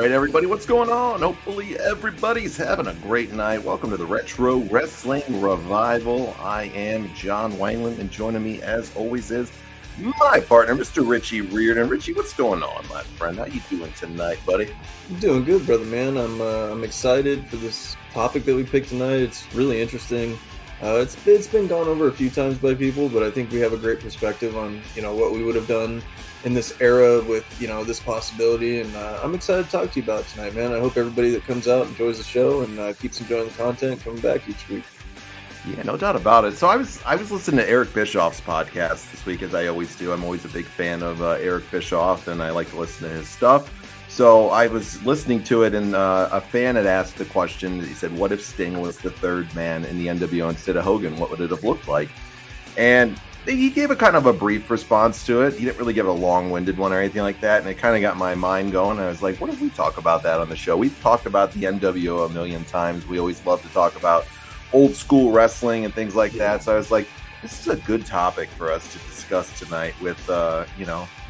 right, everybody, what's going on? Hopefully everybody's having a great night. Welcome to the Retro Wrestling Revival. I am John Wangland, and joining me, as always, is my partner, Mr. Richie Reardon. Richie, what's going on, my friend? How you doing tonight, buddy? I'm doing good, brother, man. I'm excited for this topic that we picked tonight. It's really interesting. It's been gone over a few times by people, but I think we have a great perspective on what we would have done in this era with this possibility, and I'm excited to talk to you about it tonight, man. I hope everybody that comes out enjoys the show and keeps enjoying the content, coming back each week. Yeah, no doubt about it. So I was listening to Eric Bischoff's podcast this week, as I always do. I'm always a big fan of Eric Bischoff, and I like to listen to his stuff. So I was listening to it, and a fan had asked the question. He said, "What if Sting was the third man in the NWO instead of Hogan? What would it have looked like?" And he gave a kind of a brief response to it. He didn't really give a long-winded one or anything like that, and it kind of got my mind going. I was like, what if we talk about that on the show? We've talked about the NWO a million times. We always love to talk about old school wrestling and things like that. So I was like, this is a good topic for us to discuss tonight with a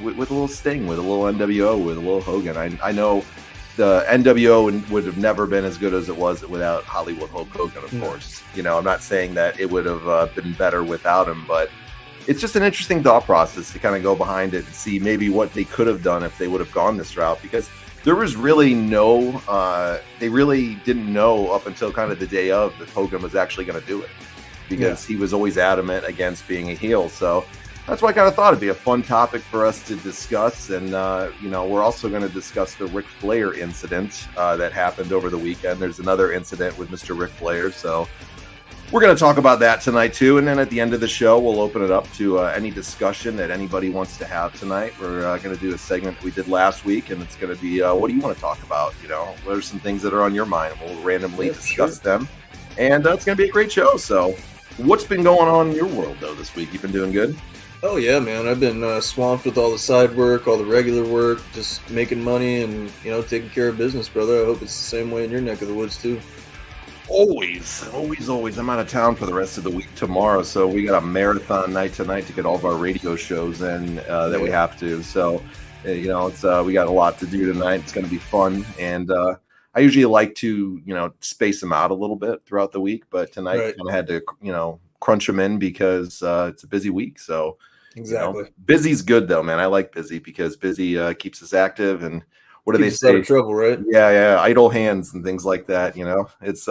little Sting, with a little NWO, with a little Hogan. I know the NWO would have never been as good as it was without Hollywood Hulk Hogan, of course. I'm not saying that it would have been better without him, but it's just an interesting thought process to kind of go behind it and see maybe what they could have done if they would have gone this route, because there was really they really didn't know up until kind of the day of that Hogan was actually going to do it, because he was always adamant against being a heel. So that's why I kind of thought it'd be a fun topic for us to discuss. And, we're also going to discuss the Ric Flair incident that happened over the weekend. There's another incident with Mr. Ric Flair. So we're going to talk about that tonight, too. And then at the end of the show, we'll open it up to any discussion that anybody wants to have tonight. We're going to do a segment that we did last week, and it's going to be, what do you want to talk about? What are some things that are on your mind? We'll randomly discuss them. And it's going to be a great show. So what's been going on in your world, though, this week? You've been doing good? Oh, yeah, man. I've been swamped with all the side work, all the regular work, just making money and, taking care of business, brother. I hope it's the same way in your neck of the woods, too. Always. I'm out of town for the rest of the week tomorrow, so we got a marathon night tonight to get all of our radio shows in that we have to. So, it's we got a lot to do tonight. It's going to be fun, and I usually like to, space them out a little bit throughout the week, but tonight I kind of had to, crunch them in because it's a busy week. So, exactly. Busy's good though, man. I like busy because busy keeps us active, and what do they say? Out of trouble, right? Yeah, idle hands and things like that. It's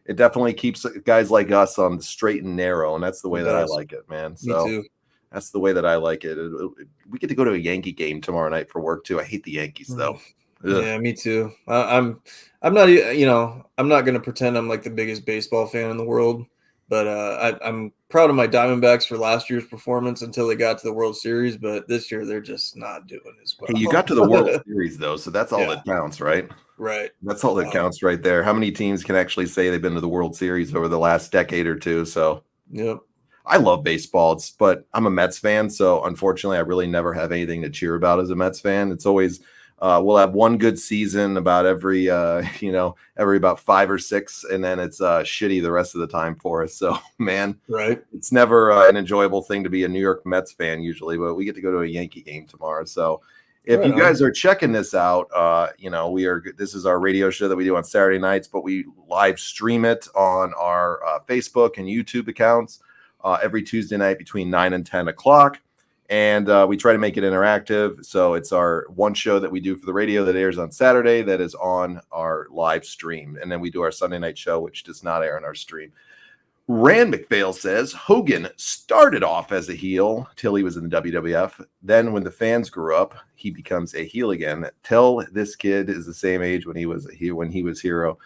it definitely keeps guys like us on the straight and narrow, and that's the way that I like it, man. So me too. That's the way that I like it. We get to go to a Yankee game tomorrow night for work too. I hate the Yankees though. Ugh. Yeah, me too. I'm not, I'm not going to pretend I'm like the biggest baseball fan in the world, but I'm proud of my Diamondbacks for last year's performance until they got to the World Series. But this year they're just not doing as well. Hey, you got to the World Series though, so that's all that counts, right? Right. That's all that counts right there. How many teams can actually say they've been to the World Series over the last decade or two? So, yep. I love baseball, but I'm a Mets fan, so unfortunately, I really never have anything to cheer about as a Mets fan. It's always we'll have one good season about every about 5 or 6, and then it's shitty the rest of the time for us. So, man, right, it's never an enjoyable thing to be a New York Mets fan usually, but we get to go to a Yankee game tomorrow. So, if you guys are checking this out, this is our radio show that we do on Saturday nights, but we live stream it on our Facebook and YouTube accounts every Tuesday night between 9 and 10 o'clock. And we try to make it interactive. So it's our one show that we do for the radio that airs on Saturday that is on our live stream. And then we do our Sunday night show, which does not air on our stream. Rand McPhail says Hogan started off as a heel till he was in the WWF. Then when the fans grew up, he becomes a heel again. Tell this kid is the same age when he was hero.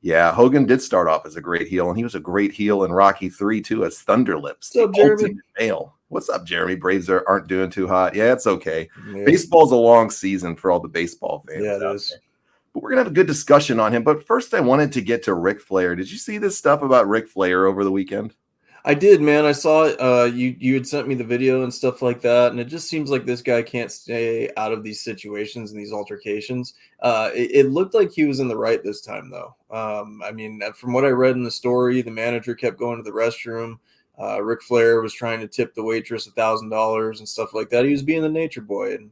Yeah, Hogan did start off as a great heel, and he was a great heel in Rocky 3 too, as Thunderlips. What's up, Jeremy? Male. What's up, Jeremy? Braves aren't doing too hot. Yeah, it's okay. Yeah. Baseball's a long season for all the baseball fans. Yeah, it is. But we're gonna have a good discussion on him. But first, I wanted to get to Ric Flair. Did you see this stuff about Ric Flair over the weekend? I did, man. I saw it. You had sent me the video and stuff like that, and it just seems like this guy can't stay out of these situations and these altercations. It looked like he was in the right this time, though. I mean, from what I read in the story, the manager kept going to the restroom. Ric Flair was trying to tip the waitress $1,000 and stuff like that. He was being the nature boy, and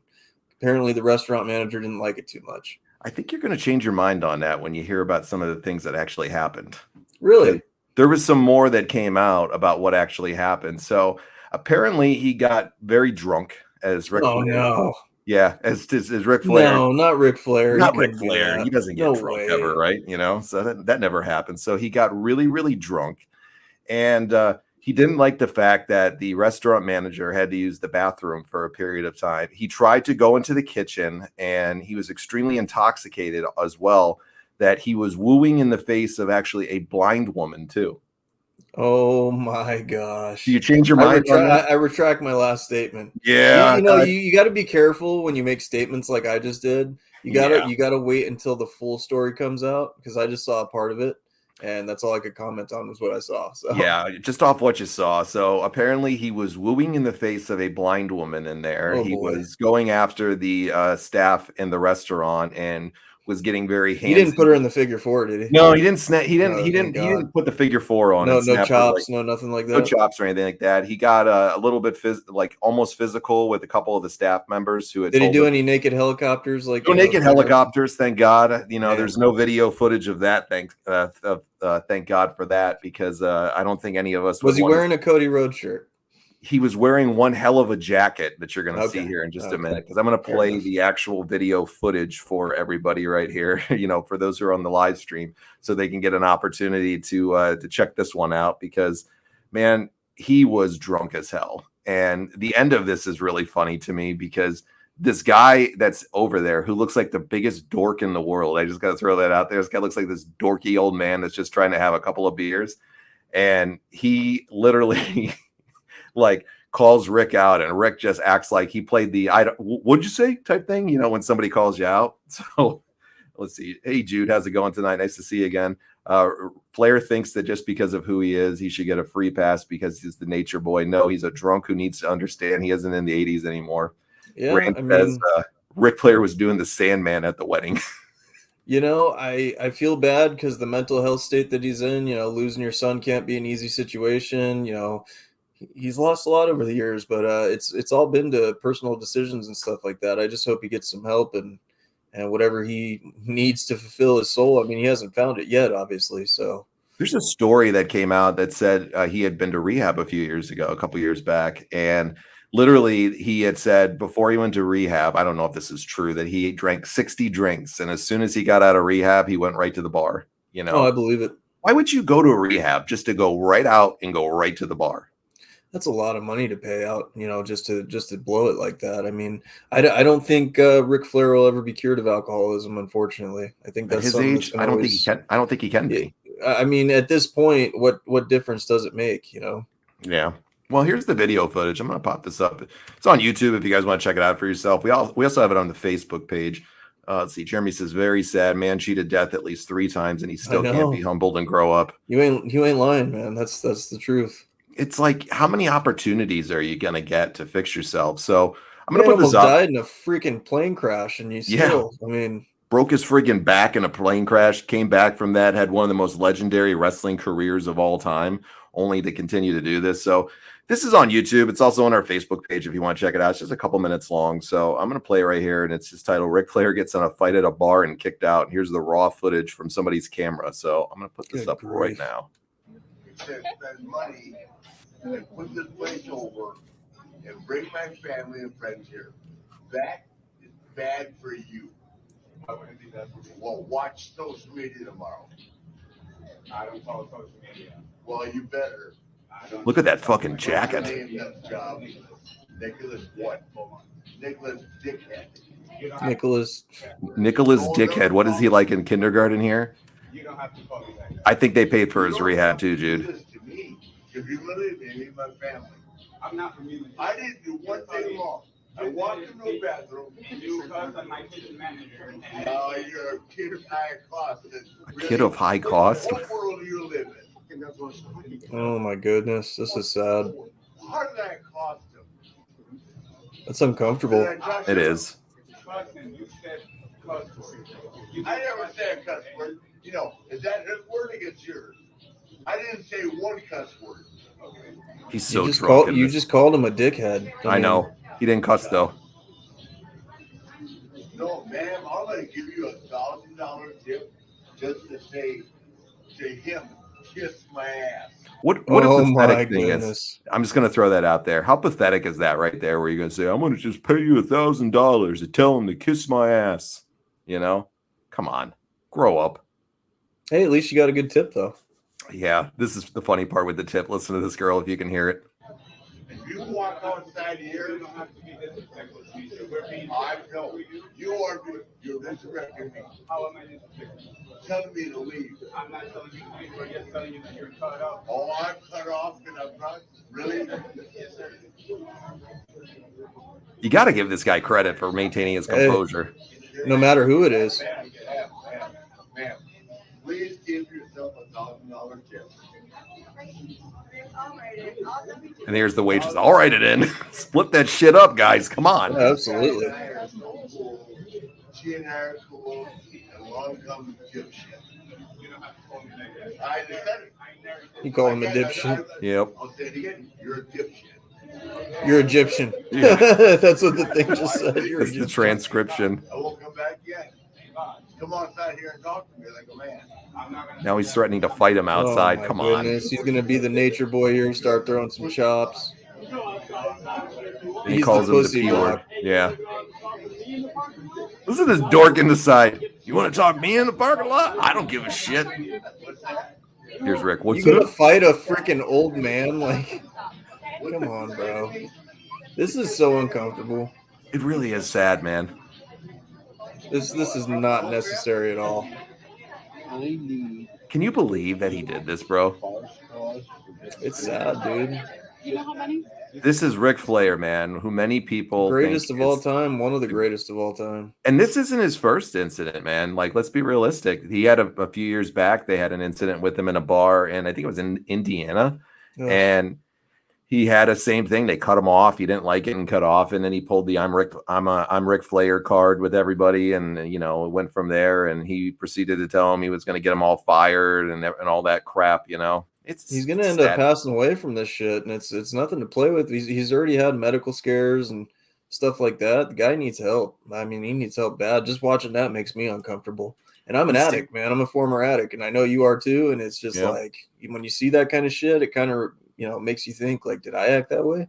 apparently the restaurant manager didn't like it too much. I think you're going to change your mind on that when you hear about some of the things that actually happened. Really? There was some more that came out about what actually happened. So apparently he got very drunk as Ric Oh Flair. no. Yeah, as Ric Flair. No, not Ric Flair. He Not Ric couldn't do Flair. He that. doesn't get No drunk way. ever, right? So that never happened. So he got really, really drunk. And he didn't like the fact that the restaurant manager had to use the bathroom for a period of time. He tried to go into the kitchen, and he was extremely intoxicated as well, that he was wooing in the face of actually a blind woman too. Oh my gosh. Do you change your mind on that? I retract my last statement. Yeah. You got to be careful when you make statements like I just did. You gotta wait until the full story comes out, because I just saw a part of it, and that's all I could comment on was what I saw. So yeah, just off what you saw. So apparently he was wooing in the face of a blind woman in there. Oh He boy. was going after the staff in the restaurant and was getting very handsy. He didn't put her in the figure four, did he? No, he didn't snap. He No, thank didn't God. put the figure four on. No, and no snap her, chops, no nothing like no that. chops or anything like that. He got a little bit almost physical with a couple of the staff members who had. Did he told do him, any naked helicopters? Like no naked helicopters, thank God. Man. There's no video footage of that. Thank God for that, because I don't think any of us. Was he wearing a Cody Rhodes shirt? He was wearing one hell of a jacket that you're going to see Okay. here in just a Okay. minute, because I'm going to Fair play enough. the actual video footage for everybody right here, for those who are on the live stream, so they can get an opportunity to check this one out, because, man, he was drunk as hell. And the end of this is really funny to me, because this guy that's over there who looks like the biggest dork in the world, I just got to throw that out there. This guy looks like this dorky old man that's just trying to have a couple of beers. And he literally like calls Rick out, and Rick just acts like he played the what'd you say type thing, when somebody calls you out. So let's see. Hey, Jude, how's it going tonight? Nice to see you again. Flair thinks that just because of who he is, he should get a free pass because he's the nature boy. No, he's a drunk who needs to understand he isn't in the 80s anymore. Yeah, Rand says Ric Flair was doing the Sandman at the wedding. I feel bad because the mental health state that he's in, losing your son can't be an easy situation. He's lost a lot over the years, but it's all been to personal decisions and stuff like that. I just hope he gets some help and whatever he needs to fulfill his soul. I mean, he hasn't found it yet, obviously. So there's a story that came out that said he had been to rehab a couple years back, and literally he had said before he went to rehab, I don't know if this is true, that he drank 60 drinks, and as soon as he got out of rehab, he went right to the bar. Oh, I believe it. Why would you go to a rehab just to go right out and go right to the bar? That's a lot of money to pay out, just to blow it like that. I mean, I don't think Ric Flair will ever be cured of alcoholism. Unfortunately, I think that's his age. I don't think he can. I don't think he can be. I mean, at this point, what difference does it make? Yeah. Well, here's the video footage. I'm going to pop this up. It's on YouTube if you guys want to check it out for yourself. We also have it on the Facebook page. Let's see. Jeremy says, very sad. Man cheated death at least 3 times, and he still can't be humbled and grow up. You ain't lying, man. That's the truth. It's like, how many opportunities are you going to get to fix yourself? So I'm going to put this up. Died in a freaking plane crash, and you still, I mean, broke his friggin' back in a plane crash, came back from that, had one of the most legendary wrestling careers of all time, only to continue to do this. So this is on YouTube. It's also on our Facebook page if you want to check it out. It's just a couple minutes long. So I'm going to play right here, and it's just titled Ric Flair Gets in a Fight at a Bar and Kicked Out. Here's the raw footage from somebody's camera. So I'm going to put this up right now. Spend money and put this place over and bring my family and friends here. That is bad for you. Why would it be bad for me? Well, watch social media tomorrow. I don't follow social media. Well, you better. Look at that fucking jacket. Nicholas what? Nicholas Dickhead. Nicholas Dickhead. What is he like in kindergarten here? You don't have to call me that. I think they paid for his rehab too, Jude. If you really need my family. I'm not familiar. I didn't do one thing wrong. I walked into the bathroom. And you caused my kitchen manager. No, you're a kid of high cost. A kid of high cost? What world do you live in? Oh my goodness, this is sad. How did that cost him? That's uncomfortable. It is. I never say a cuss word. Is that his word against yours? I didn't say one cuss word. He's so drunk. You just called him a dickhead. I know. He didn't cuss though. No, ma'am. I'm gonna give you $1,000. just to say to him, kiss my ass. What a Oh pathetic my thing goodness. is. I'm just going to throw that out there. How pathetic is that right there where you're going to say, I'm going to just pay you $1,000 to tell him to kiss my ass? You know? Come on. Grow up. Hey, at least you got a good tip, though. Yeah, this is the funny part with the tip. Listen to this girl if you can hear it. If you walk outside here, you don't have to be disrespectful to me. I know. You're disrespecting me. How am I disrespecting you? Telling me to leave. I'm not telling you to leave. I'm just telling you that you're cut off. Oh, I'm cut off and I'm not? Really? Yes, sir. You got to give this guy credit for maintaining his composure. No matter who it is. Ma'am, please give yourself $1,000 tip. And here's the waitress. I'll write it in. Split that shit up, guys. Come on. Yeah, absolutely. She and I are cool, and along comes dipshit. You don't have to call me like that. I said it. You call him a dipshit. Yep. I'll say it again. You're a dipshit. You're Egyptian. Yeah. That's what the thing just said. You're It's the transcription. I won't come back yet. Come outside here and talk to me like a man. Now he's threatening to fight him outside. Oh my Come goodness. He's going to be the nature boy here and start throwing some chops. on. He He's calls the him the pussy P boy. word. Yeah. Listen to this dork in the side. You want to talk me in the parking lot? I don't give a shit. Here's Rick. You What's gonna up? fight a freaking old man? Like, come on, bro. This is so uncomfortable. It really is sad, man. This is not necessary at all. Can you believe that he did this, bro? It's sad, dude. You know how many? This is Ric Flair, man, who many people Greatest think of all is- time, one of the greatest of all time. And this isn't his first incident, man. Like, let's be realistic. He had a few years back, they had an incident with him in a bar, and I think it was in Indiana. Ugh. And he had a same thing. They cut him off. He didn't like it and cut off. And then he pulled the I'm Ric Flair card with everybody. And, you know, it went from there. And he proceeded to tell him he was going to get them all fired and all that crap, you know. He's gonna end up passing away from this shit, and it's nothing to play with. He's already had medical scares and stuff like that. The guy needs help. I mean, he needs help bad. Just watching that makes me uncomfortable. And I'm an addict, man. I'm a former addict, and I know you are too. And it's just like when you see that kind of shit, it kind of makes you think like, did I act that way?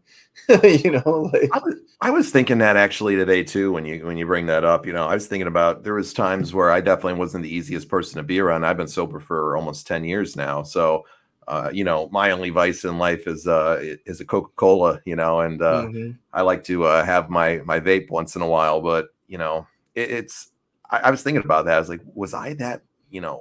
Like I was thinking that actually today too. When you bring that up, I was thinking about there was times where I definitely wasn't the easiest person to be around. I've been sober for almost 10 years now, so. My only vice in life is a Coca-Cola, and I like to have my vape once in a while. But I was thinking about that. I was like, was I that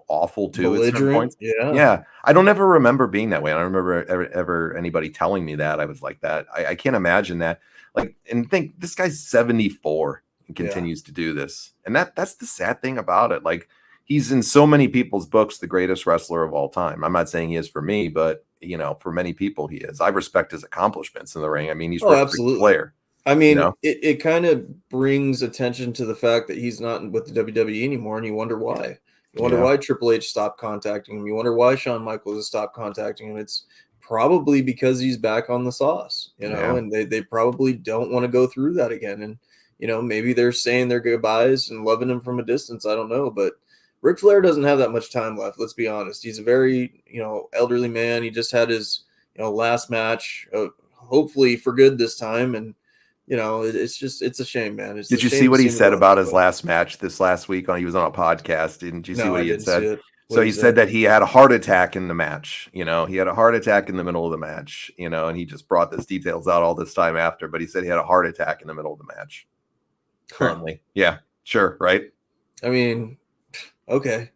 awful too at certain points? Yeah. I don't ever remember being that way. I don't remember ever anybody telling me that I was like that. I can't imagine that. Like, and think this guy's 74 and continues to do this, and that's the sad thing about it. Like. He's in so many people's books, the greatest wrestler of all time. I'm not saying he is for me, but for many people he is. I respect his accomplishments in the ring. I mean, he's a absolutely player. I mean, it kind of brings attention to the fact that he's not with the WWE anymore, and you wonder why. You wonder why Triple H stopped contacting him. You wonder why Shawn Michaels has stopped contacting him. It's probably because he's back on the sauce, and they probably don't want to go through that again. And maybe they're saying their goodbyes and loving him from a distance. I don't know, but. Ric Flair doesn't have that much time left. Let's be honest. He's a very, elderly man. He just had his, last match, hopefully for good this time. And, it's a shame, man. Did you see what he said about his last match this last week? He was on a podcast. Didn't you see what he had said? So he said that he had a heart attack in the match. He had a heart attack in the middle of the match, and he just brought these details out all this time after. But he said he had a heart attack in the middle of the match. Currently. Yeah, sure. Right. I mean, okay.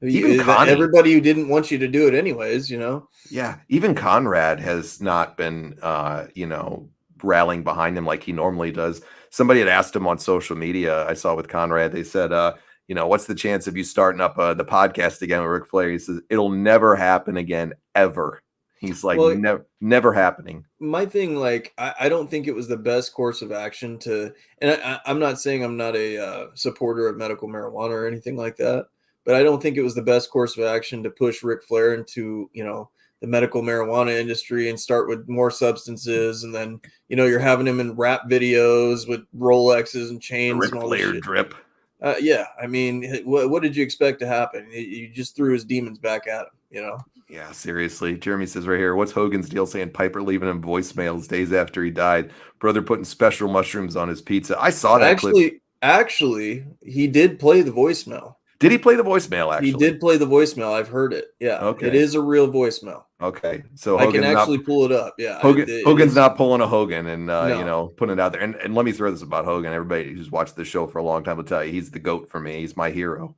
Even Connie, everybody who didn't want you to do it anyways, Yeah. Even Conrad has not been, rallying behind him like he normally does. Somebody had asked him on social media. I saw with Conrad, they said, what's the chance of you starting up the podcast again with Ric Flair? He says, it'll never happen again, ever. He's like, never happening. My thing, I don't think it was the best course of action and I'm not saying I'm not a supporter of medical marijuana or anything like that, but I don't think it was the best course of action to push Ric Flair into, the medical marijuana industry and start with more substances. And then, you're having him in rap videos with Rolexes and chains Ric and all Flair this shit. drip. Yeah, I mean, what did you expect to happen? You just threw his demons back at him, you know? Yeah, seriously. Jeremy says right here, what's Hogan's deal saying Piper leaving him voicemails days after he died? Brother putting special mushrooms on his pizza. I saw that clip. Actually, he did play the voicemail. Did he play the voicemail, He actually? did play the voicemail. I've heard it. Yeah, Okay. it is a real voicemail. Okay. So I can Hogan's actually not pull it up. Yeah, Hogan's not pulling a Hogan and No. putting it out there. And let me throw this about Hogan. Everybody who's watched the show for a long time will tell you he's the GOAT for me. He's my hero,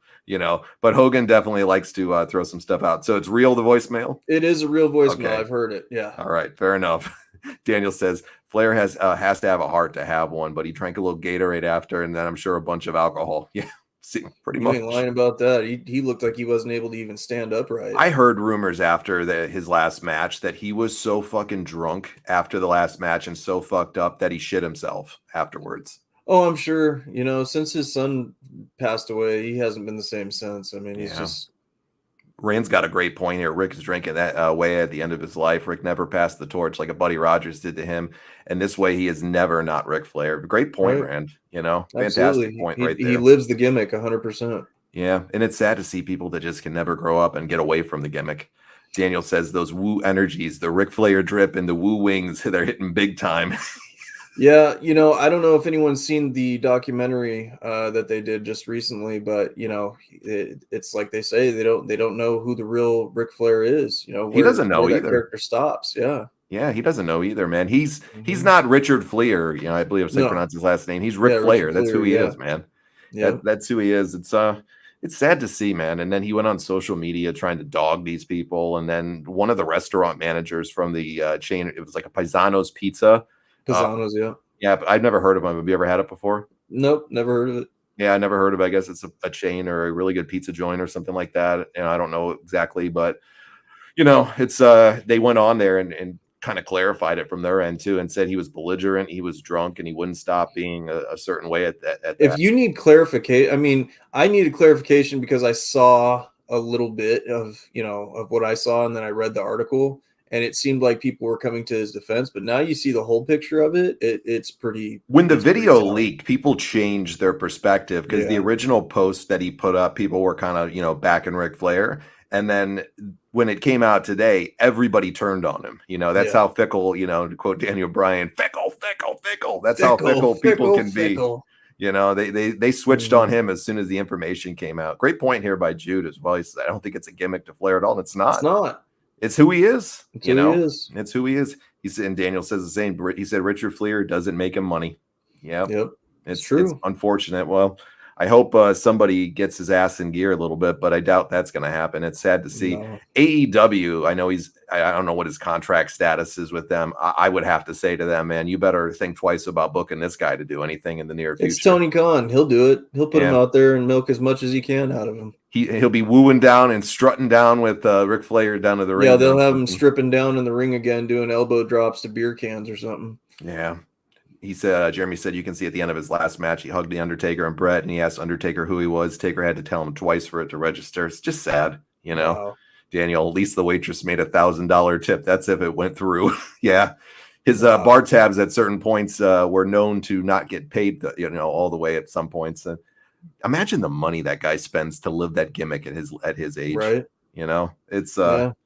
But Hogan definitely likes to throw some stuff out. So it's real, the voicemail? It is a real voicemail. Okay. I've heard it. Yeah. All right, fair enough. Daniel says Flair has to have a heart to have one, but he drank a little Gatorade after, and then I'm sure a bunch of alcohol. Yeah, see, pretty You much. ain't lying about that. He looked like he wasn't able to even stand upright. I heard rumors after his last match that he was so fucking drunk after the last match and so fucked up that he shit himself afterwards. Oh, I'm sure. Since his son passed away, he hasn't been the same since. I mean, he's just. Rand's got a great point here. Rick is drinking that way at the end of his life. Rick never passed the torch like a Buddy Rogers did to him. And this way he is never not Ric Flair. Great point, right. Rand. Fantastic Absolutely. point right there. He lives the gimmick 100%. Yeah. And it's sad to see people that just can never grow up and get away from the gimmick. Daniel says those woo energies, the Ric Flair drip and the woo wings, they're hitting big time. Yeah, I don't know if anyone's seen the documentary that they did just recently, but it's like they say they don't know who the real Ric Flair is. He doesn't know where either. That character stops. Yeah, he doesn't know either, man. He's not Richard Fleer. I believe I pronounced his last name. He's Ric Flair. That's who he is, man. Yeah, that's who he is. It's sad to see, man. And then he went on social media trying to dog these people. And then one of the restaurant managers from the chain, it was like a Paisano's Pizza. Pisano's, yeah. Yeah, but I've never heard of him. Have you ever had it before? Nope, never heard of it. Yeah, I never heard of it. I guess it's a chain or a really good pizza joint or something like that. I don't know exactly, but it's they went on there and kind of clarified it from their end too, and said he was belligerent, he was drunk, and he wouldn't stop being a certain way at that. If you need clarification, I mean, I needed clarification because I saw a little bit of what I saw, and then I read the article. And it seemed like people were coming to his defense, but now you see the whole picture of it. It's pretty. When the video leaked, people changed their perspective because the original post that he put up, people were kind of backing Ric Flair, and then when it came out today, everybody turned on him. That's how fickle. To quote Daniel Bryan, fickle. That's how fickle people can be. They switched on him as soon as the information came out. Great point here by Jude as well. He says, I don't think it's a gimmick to Flair at all. It's not. It's not. It's who he is. It's who he is. It's who he is. He said, and Daniel says the same. He said Richard Fleer doesn't make him money. Yep. It's true. It's unfortunate. Well, I hope somebody gets his ass in gear a little bit, but I doubt that's going to happen. It's sad to see. No. AEW, I know I don't know what his contract status is with them. I would have to say to them, man, you better think twice about booking this guy to do anything in the near future. It's Tony Khan. He'll do it. He'll put him out there and milk as much as he can out of him. He'll be wooing down and strutting down with Ric Flair down to the ring. Yeah, they'll have him stripping down in the ring again, doing elbow drops to beer cans or something. Yeah. He said, Jeremy said, you can see at the end of his last match, he hugged the Undertaker and Brett, and he asked Undertaker who he was. Taker had to tell him twice for it to register. It's just sad, Wow. Daniel, at least the waitress made $1,000 tip. That's if it went through. Yeah. His bar tabs at certain points were known to not get paid, all the way at some points. Imagine the money that guy spends to live that gimmick at his age. Right. It's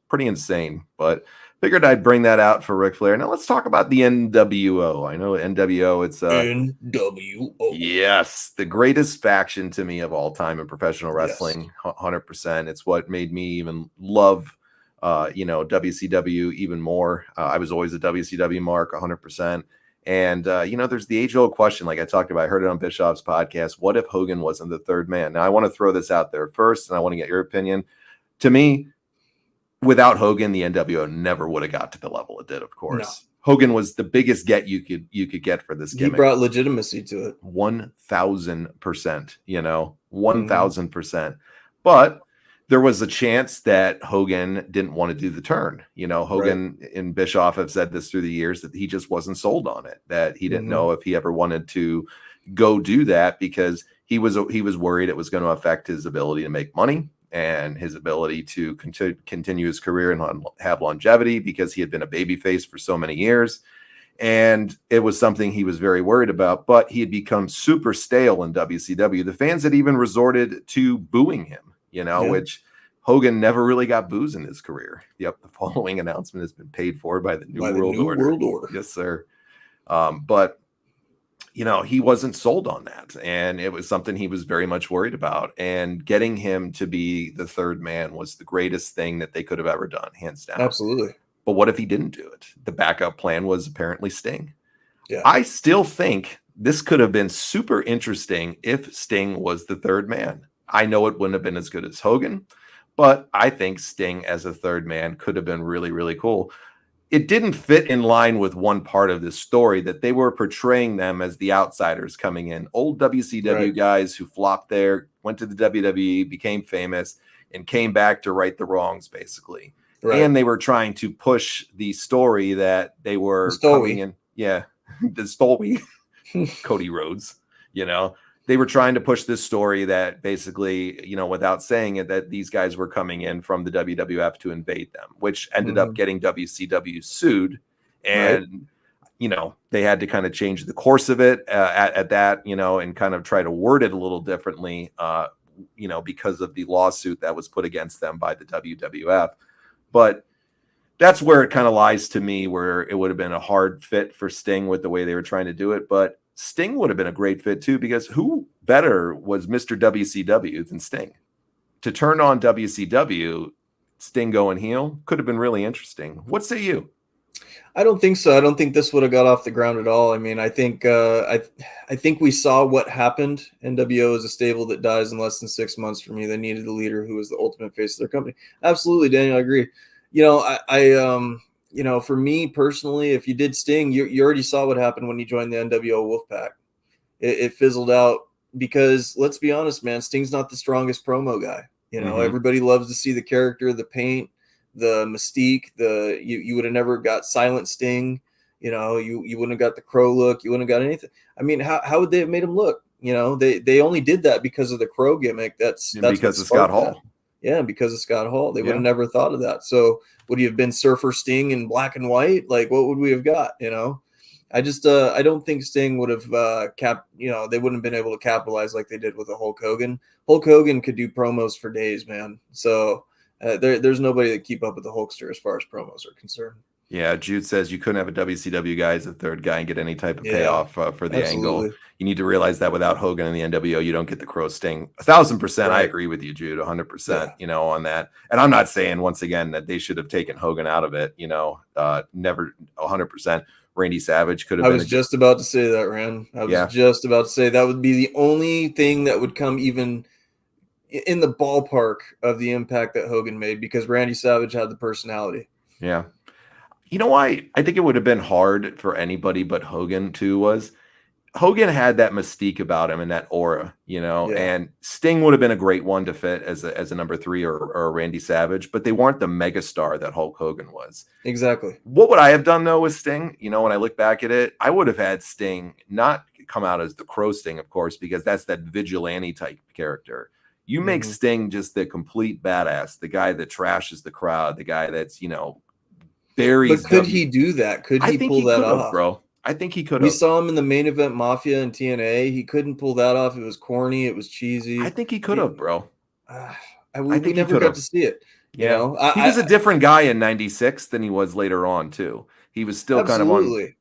pretty insane, but figured I'd bring that out for Ric Flair. Now let's talk about the NWO. I know NWO, it's NWO. Yes, the greatest faction to me of all time in professional wrestling. 100%. It's what made me even love WCW even more. I was always a WCW mark, 100%. And there's the age-old question, like I talked about. I heard it on Bischoff's podcast. What if Hogan wasn't the third man? Now I want to throw this out there first, and I want to get your opinion. To me, without Hogan, the NWO never would have got to the level it did, of course. No. Hogan was the biggest get you could get for this gimmick. He brought legitimacy to it. 1,000%, 1,000%. But there was a chance that Hogan didn't want to do the turn. Hogan and Bischoff have said this through the years, that he just wasn't sold on it, that he didn't know if he ever wanted to go do that because he was worried it was going to affect his ability to make money and his ability to continue his career and have longevity because he had been a babyface for so many years. And it was something he was very worried about, but he had become super stale in WCW. The fans had even resorted to booing him, which Hogan never really got boos in his career. Yep, the following announcement has been paid for by the New World Order. Yes, sir. But he wasn't sold on that, and it was something he was very much worried about. And getting him to be the third man was the greatest thing that they could have ever done, hands down. Absolutely. But what if he didn't do it? The backup plan was apparently Sting. Yeah. I still think this could have been super interesting if Sting was the third man. I know it wouldn't have been as good as Hogan, but I think Sting as a third man could have been really, really cool. It didn't fit in line with one part of this story, that they were portraying them as the outsiders coming in, old WCW guys who flopped there, went to the WWE, became famous, and came back to right the wrongs, basically. Right. And they were trying to push the story that they were coming in. Yeah, the Stolby, Cody Rhodes, They were trying to push this story that basically, without saying it, that these guys were coming in from the WWF to invade them, which ended up getting WCW sued. And, they had to kind of change the course of it at that, and kind of try to word it a little differently, because of the lawsuit that was put against them by the WWF. But that's where it kind of lies to me, where it would have been a hard fit for Sting with the way they were trying to do it. But Sting would have been a great fit too, because who better was Mr. WCW than Sting? To turn on WCW, Sting going heel could have been really interesting. What say you? I don't think so. I don't think this would have got off the ground at all. I mean, I think I think we saw what happened. NWO is a stable that dies in less than 6 months. For me, they needed a leader who was the ultimate face of their company. Absolutely, Daniel, I agree. For me personally, if you did Sting, you already saw what happened when he joined the NWO Wolfpack. It fizzled out because, let's be honest, man, Sting's not the strongest promo guy. Everybody loves to see the character, the paint, the mystique. You would have never got Silent Sting. You wouldn't have got the Crow look. You wouldn't have got anything. I mean, how would they have made him look? They only did that because of the Crow gimmick. That's because of Scott Hall. That. Yeah, because of Scott Hall. They would have never thought of that. So would he have been Surfer Sting in black and white? Like, what would we have got? I just I don't think Sting would have they wouldn't have been able to capitalize like they did with a Hulk Hogan. Hulk Hogan could do promos for days, man. So there's nobody that keep up with the Hulkster as far as promos are concerned. Yeah, Jude says you couldn't have a WCW guy as a third guy and get any type of payoff for the angle. You need to realize that without Hogan and the NWO, you don't get the Crow Sting. 1,000%. Right. I agree with you, Jude. 100%. On that. And I'm not saying once again that they should have taken Hogan out of it. Never 100%. Randy Savage could have. I was just about to say that, Rand. I was just about to say that would be the only thing that would come even in the ballpark of the impact that Hogan made, because Randy Savage had the personality. Yeah. You know why I think it would have been hard for anybody but Hogan too was Hogan had that mystique about him and that aura, and Sting would have been a great one to fit as a number 3 or a Randy Savage, but they weren't the megastar that Hulk Hogan was. Exactly. What would I have done though with Sting? When I look back at it, I would have had Sting not come out as the Crow Sting, of course, because that's that vigilante type character. You make Sting just the complete badass, the guy that trashes the crowd, the guy that's, buries. But could he do that? Could he pull that off, bro? I think he could have. We saw him in the Main Event Mafia and TNA. He couldn't pull that off. It was corny. It was cheesy. I think he could have, bro. We never got to see it. He was a different guy in '96 than he was later on too. He was still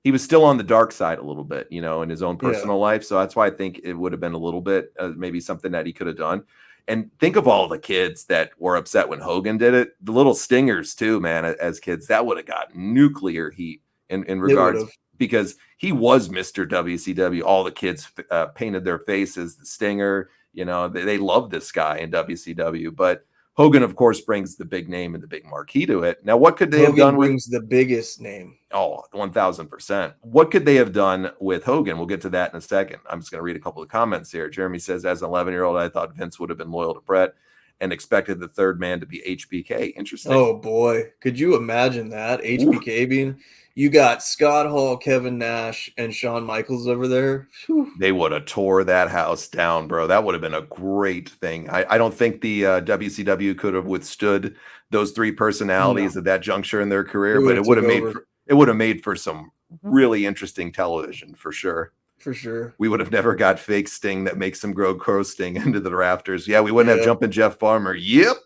he was still on the dark side a little bit, in his own personal life. So that's why I think it would have been a little bit maybe something that he could have done. And think of all the kids that were upset when Hogan did it. The little stingers too, man, as kids. That would have got nuclear heat in regards, because he was Mr. WCW. All the kids painted their faces the Stinger. They loved this guy in WCW. But Hogan, of course, brings the big name and the big marquee to it. Now, what could they have done with the biggest name? Oh, 1,000%. What could they have done with Hogan? We'll get to that in a second. I'm just going to read a couple of comments here. Jeremy says, as an 11-year-old, I thought Vince would have been loyal to Bret and expected the third man to be HBK. Interesting. Oh, boy. Could you imagine that? HBK being... You got Scott Hall, Kevin Nash, and Shawn Michaels over there. Whew. They would have tore that house down, bro. That would have been a great thing. I don't think the WCW could have withstood those three personalities at that juncture in their career, but it would have made for some really interesting television for sure. For sure. We would have never got fake Sting that makes him grow crow Sting into the rafters. Yeah, we wouldn't have jumping Jeff Farmer. Yep.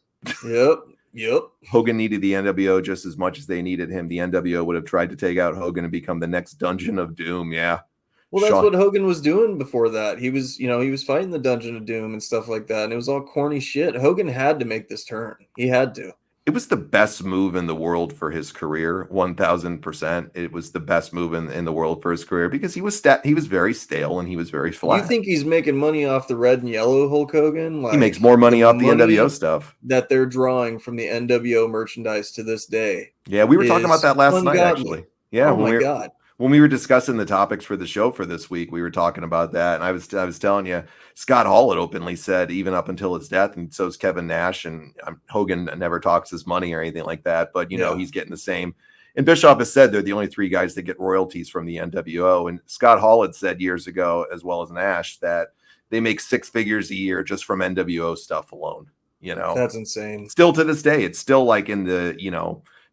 Hogan needed the NWO just as much as they needed him. The NWO would have tried to take out Hogan and become the next Dungeon of Doom. Yeah. Well, that's what Hogan was doing before that. He was, he was fighting the Dungeon of Doom and stuff like that, and it was all corny shit. Hogan had to make this turn. He had to. It was the best move in the world for his career, 1,000%. It was the best move in the world for his career because he was very stale and he was very flat. You think he's making money off the red and yellow Hulk Hogan? He makes more money off the NWO stuff that they're drawing from the NWO merchandise to this day. Yeah, we were talking about that last night, actually. Yeah, oh my God. When we were discussing the topics for the show for this week, we were talking about that, and I was telling you, Scott Hall had openly said, even up until his death, and so is Kevin Nash, and Hogan never talks his money or anything like that, but he's getting the same. And Bischoff has said they're the only three guys that get royalties from the NWO, and Scott Hall had said years ago, as well as Nash, that they make 6 figures a year just from NWO stuff alone. That's insane. Still to this day, it's still like in the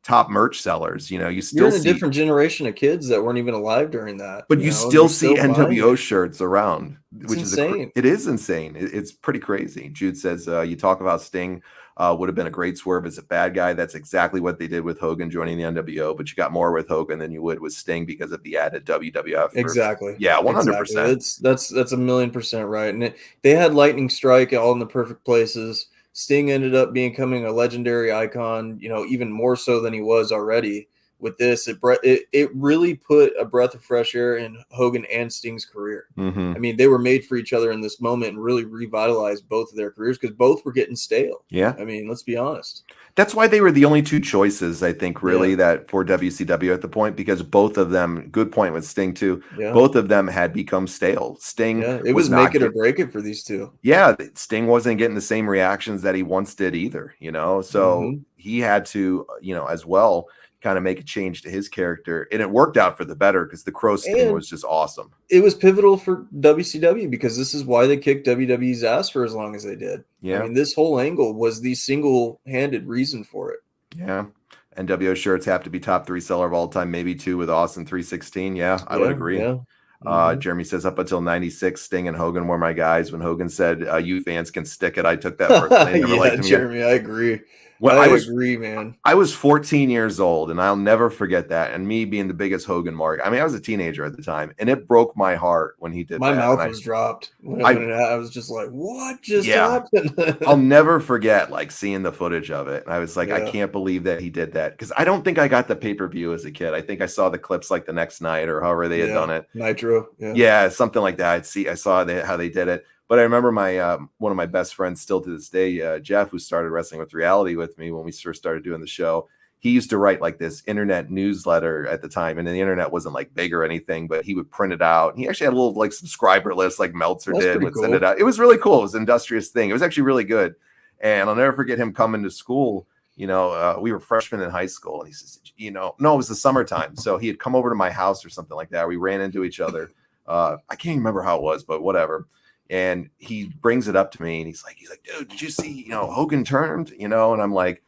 top merch sellers. You still You're in a different generation of kids that weren't even alive during that. But you still see NWO shirts around, which is insane. It is insane. It's pretty crazy. Jude says, you talk about Sting would have been a great swerve as a bad guy. That's exactly what they did with Hogan joining the NWO, but you got more with Hogan than you would with Sting because of the added WWF. Exactly. Yeah, 100%. Exactly. That's 1,000,000% right. And they had lightning strike all in the perfect places. Sting ended up becoming a legendary icon, even more so than he was already. With this, it really put a breath of fresh air in Hogan and Sting's career. Mm-hmm. I mean, they were made for each other in this moment and really revitalized both of their careers because both were getting stale. Yeah. I mean, let's be honest. That's why they were the only two choices, I think, really, that for WCW at the point, because both of them, good point with Sting too, both of them had become stale. Sting it was make it or break it for these two. Yeah, Sting wasn't getting the same reactions that he once did either, so he had to, as well, kind of make a change to his character, and it worked out for the better because the Crow Sting was just awesome. It was pivotal for WCW because this is why they kicked WWE's ass for as long as they did. Yeah, I mean, this whole angle was the single-handed reason for it. Yeah, NWO shirts have to be top 3 seller of all time, maybe 2 with Austin 316. Yeah, I would agree. Yeah. Jeremy says up until 96, Sting and Hogan were my guys. When Hogan said, "You fans can stick it," I took that personally. Never liked him Jeremy, I agree. Well, I agree, man. I was 14 years old, and I'll never forget that. And me being the biggest Hogan mark. I mean, I was a teenager at the time, and it broke my heart when he did my that. My mouth was dropped. I was just like, what just happened? I'll never forget, seeing the footage of it. And I was like, I can't believe that he did that. Because I don't think I got the pay-per-view as a kid. I think I saw the clips the next night or however they had done it. Nitro. Yeah, something like that. I saw how they did it. But I remember my one of my best friends still to this day, Jeff, who started Wrestling with Reality with me when we first started doing the show. He used to write this internet newsletter at the time, and the internet wasn't big or anything, but he would print it out. He actually had a little subscriber list like Meltzer did, would send it out. It was really cool. It was an industrious thing. It was actually really good. And I'll never forget him coming to school. We were freshmen in high school, and he says, no, it was the summertime. So he had come over to my house or something like that. We ran into each other. I can't even remember how it was, but whatever. And he brings it up to me and he's like, dude, did you see, Hogan turned, and I'm like,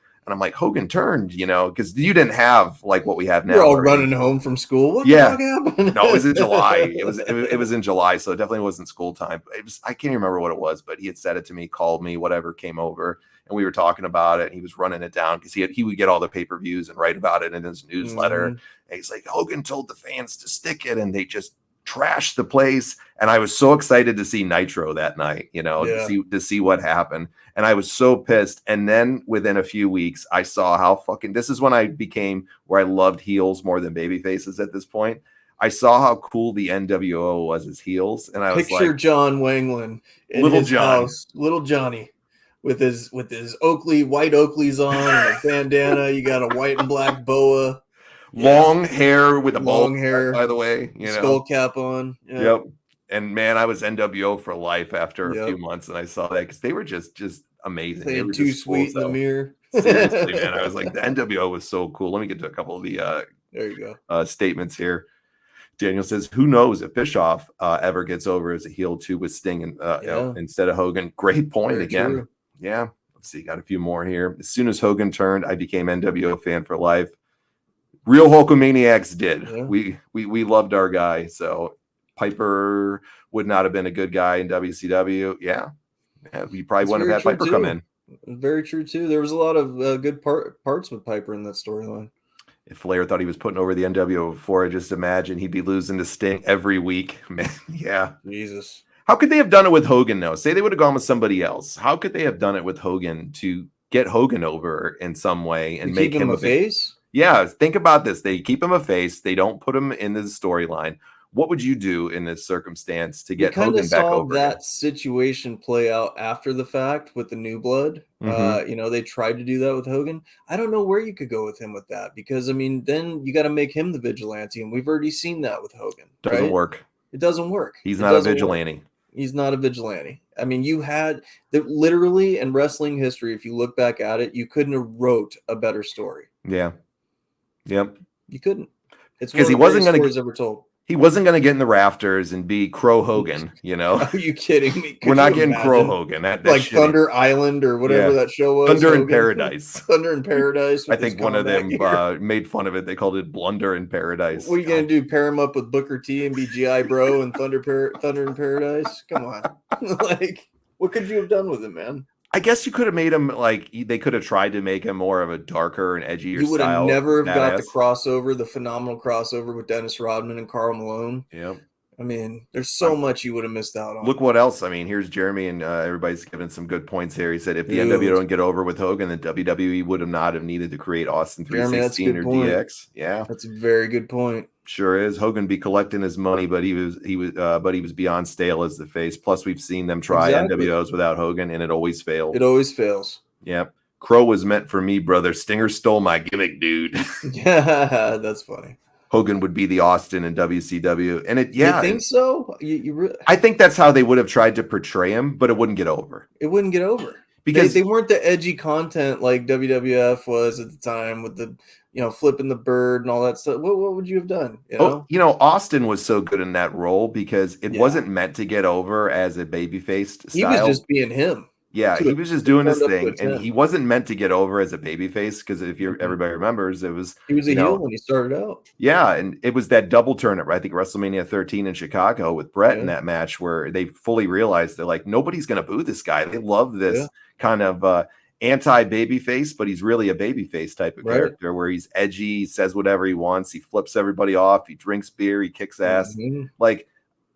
Hogan turned, because you didn't have what we have now. We're all running home from school. What the fuck happened? No, it was in July. It was in July. So it definitely wasn't school time. I can't remember what it was, but he had said it to me, called me, whatever, came over, and we were talking about it. And he was running it down because he would get all the pay-per-views and write about it in his newsletter. And he's like, Hogan told the fans to stick it, and they just trashed the place. And I was so excited to see Nitro that night, to see what happened. And I was so pissed. And then within a few weeks, I saw how this is when I became where I loved heels more than baby faces at this point. I saw how cool the NWO was as heels. And I was Picture John Wangland in Little his John. house, Little Johnny with his white Oakleys on and a bandana. You got a white and black boa. Long hair with a long hair, by the way, skull cap on. Yep. And man, I was NWO for life after a few months, and I saw that because they were just amazing. They were too sweet in the mirror. Seriously, man, I was like, the NWO was so cool. Let me get to a couple of the there you go statements here. Daniel says, "Who knows if Bischoff ever gets over as a heel too with Sting and instead of Hogan?" Great point. Very again. True. Yeah. Let's see. Got a few more here. As soon as Hogan turned, I became NWO fan for life. Real Hulkamaniacs did. Yeah. We loved our guy. So Piper would not have been a good guy in WCW. Yeah, we probably That's wouldn't have very had true, Piper come too. in. Very true too. There was a lot of good parts with Piper in that storyline. If Flair thought he was putting over the NWO before, I just imagine he'd be losing to Sting every week. Man, yeah. Jesus. How could they have done it with Hogan, though? Say they would have gone with somebody else. How could they have done it with Hogan to get Hogan over in some way and make Keep him a big face? Yeah, think about this. They keep him a face. They don't put him in the storyline. What would you do in this circumstance to We get kind of Hogan back saw over again? that situation play out after the fact with the New Blood. Mhm. They tried to do that with Hogan. I don't know where you could go with him with that because, I mean, then you got to make him the vigilante, and we've already seen that with Hogan, Doesn't right? work. It doesn't work. He's It not a doesn't work. vigilante. He's not a vigilante. I mean, you had that literally in wrestling history. If you look back at it, you couldn't have wrote a better story. Yeah. Yep. You couldn't. It's one Because of the greatest stories ever told. he wasn't going to get in the rafters and be Crow Hogan, you know? Are you kidding me? We're Could not you getting Crow imagine? Hogan. That Like shitty. Thunder Island or whatever Yeah. that show was. Thunder in Hogan. Paradise. Thunder in Paradise. I with his think one of them comeback here. made fun of it. They called it Blunder in Paradise. What are you gonna do? Pair him up with Booker T and be GI Bro and Thunder in Paradise? Come on, like what could you have done with him, man? I guess you could have made him like they could have tried to make him more of a darker and edgier You would have style. never have got the badass. crossover, the phenomenal crossover with Dennis Rodman and Karl Malone. Yep. I mean, there's so much you would have missed out on. Look what else. I mean, here's Jeremy, and everybody's giving some good points here. He said if the Dude. NWO don't get over with Hogan, then WWE would have not have needed to create Austin Jeremy, that's a 316 good or point. DX. Yeah, That's a very good point. sure is. Hogan be collecting his money, but he was beyond stale as the face. Plus, we've seen them try Exactly. NWOs without Hogan, and it always failed. It always fails. Yep. Crow was meant for me, brother. Stinger stole my gimmick, dude. Yeah, that's funny. Hogan would be the Austin in WCW, and You think so? I think that's how they would have tried to portray him, but it wouldn't get over. It wouldn't get over Because they weren't the edgy content like WWF was at the time with the flipping the bird and all that stuff. What would you have done? Austin was so good in that role because it wasn't meant to get over as a baby-faced style. He was just being him. Yeah, he was just doing his turned up thing, to a 10. and he wasn't meant to get over as a babyface because if everybody remembers, it was He was a heel when he started out. Yeah, and it was that double turn at I think WrestleMania 13 in Chicago with Brett in that match where they fully realized they're like nobody's going to boo this guy. They love this kind of anti-babyface, but he's really a babyface type of character where he's edgy, he says whatever he wants, he flips everybody off, he drinks beer, he kicks ass. Like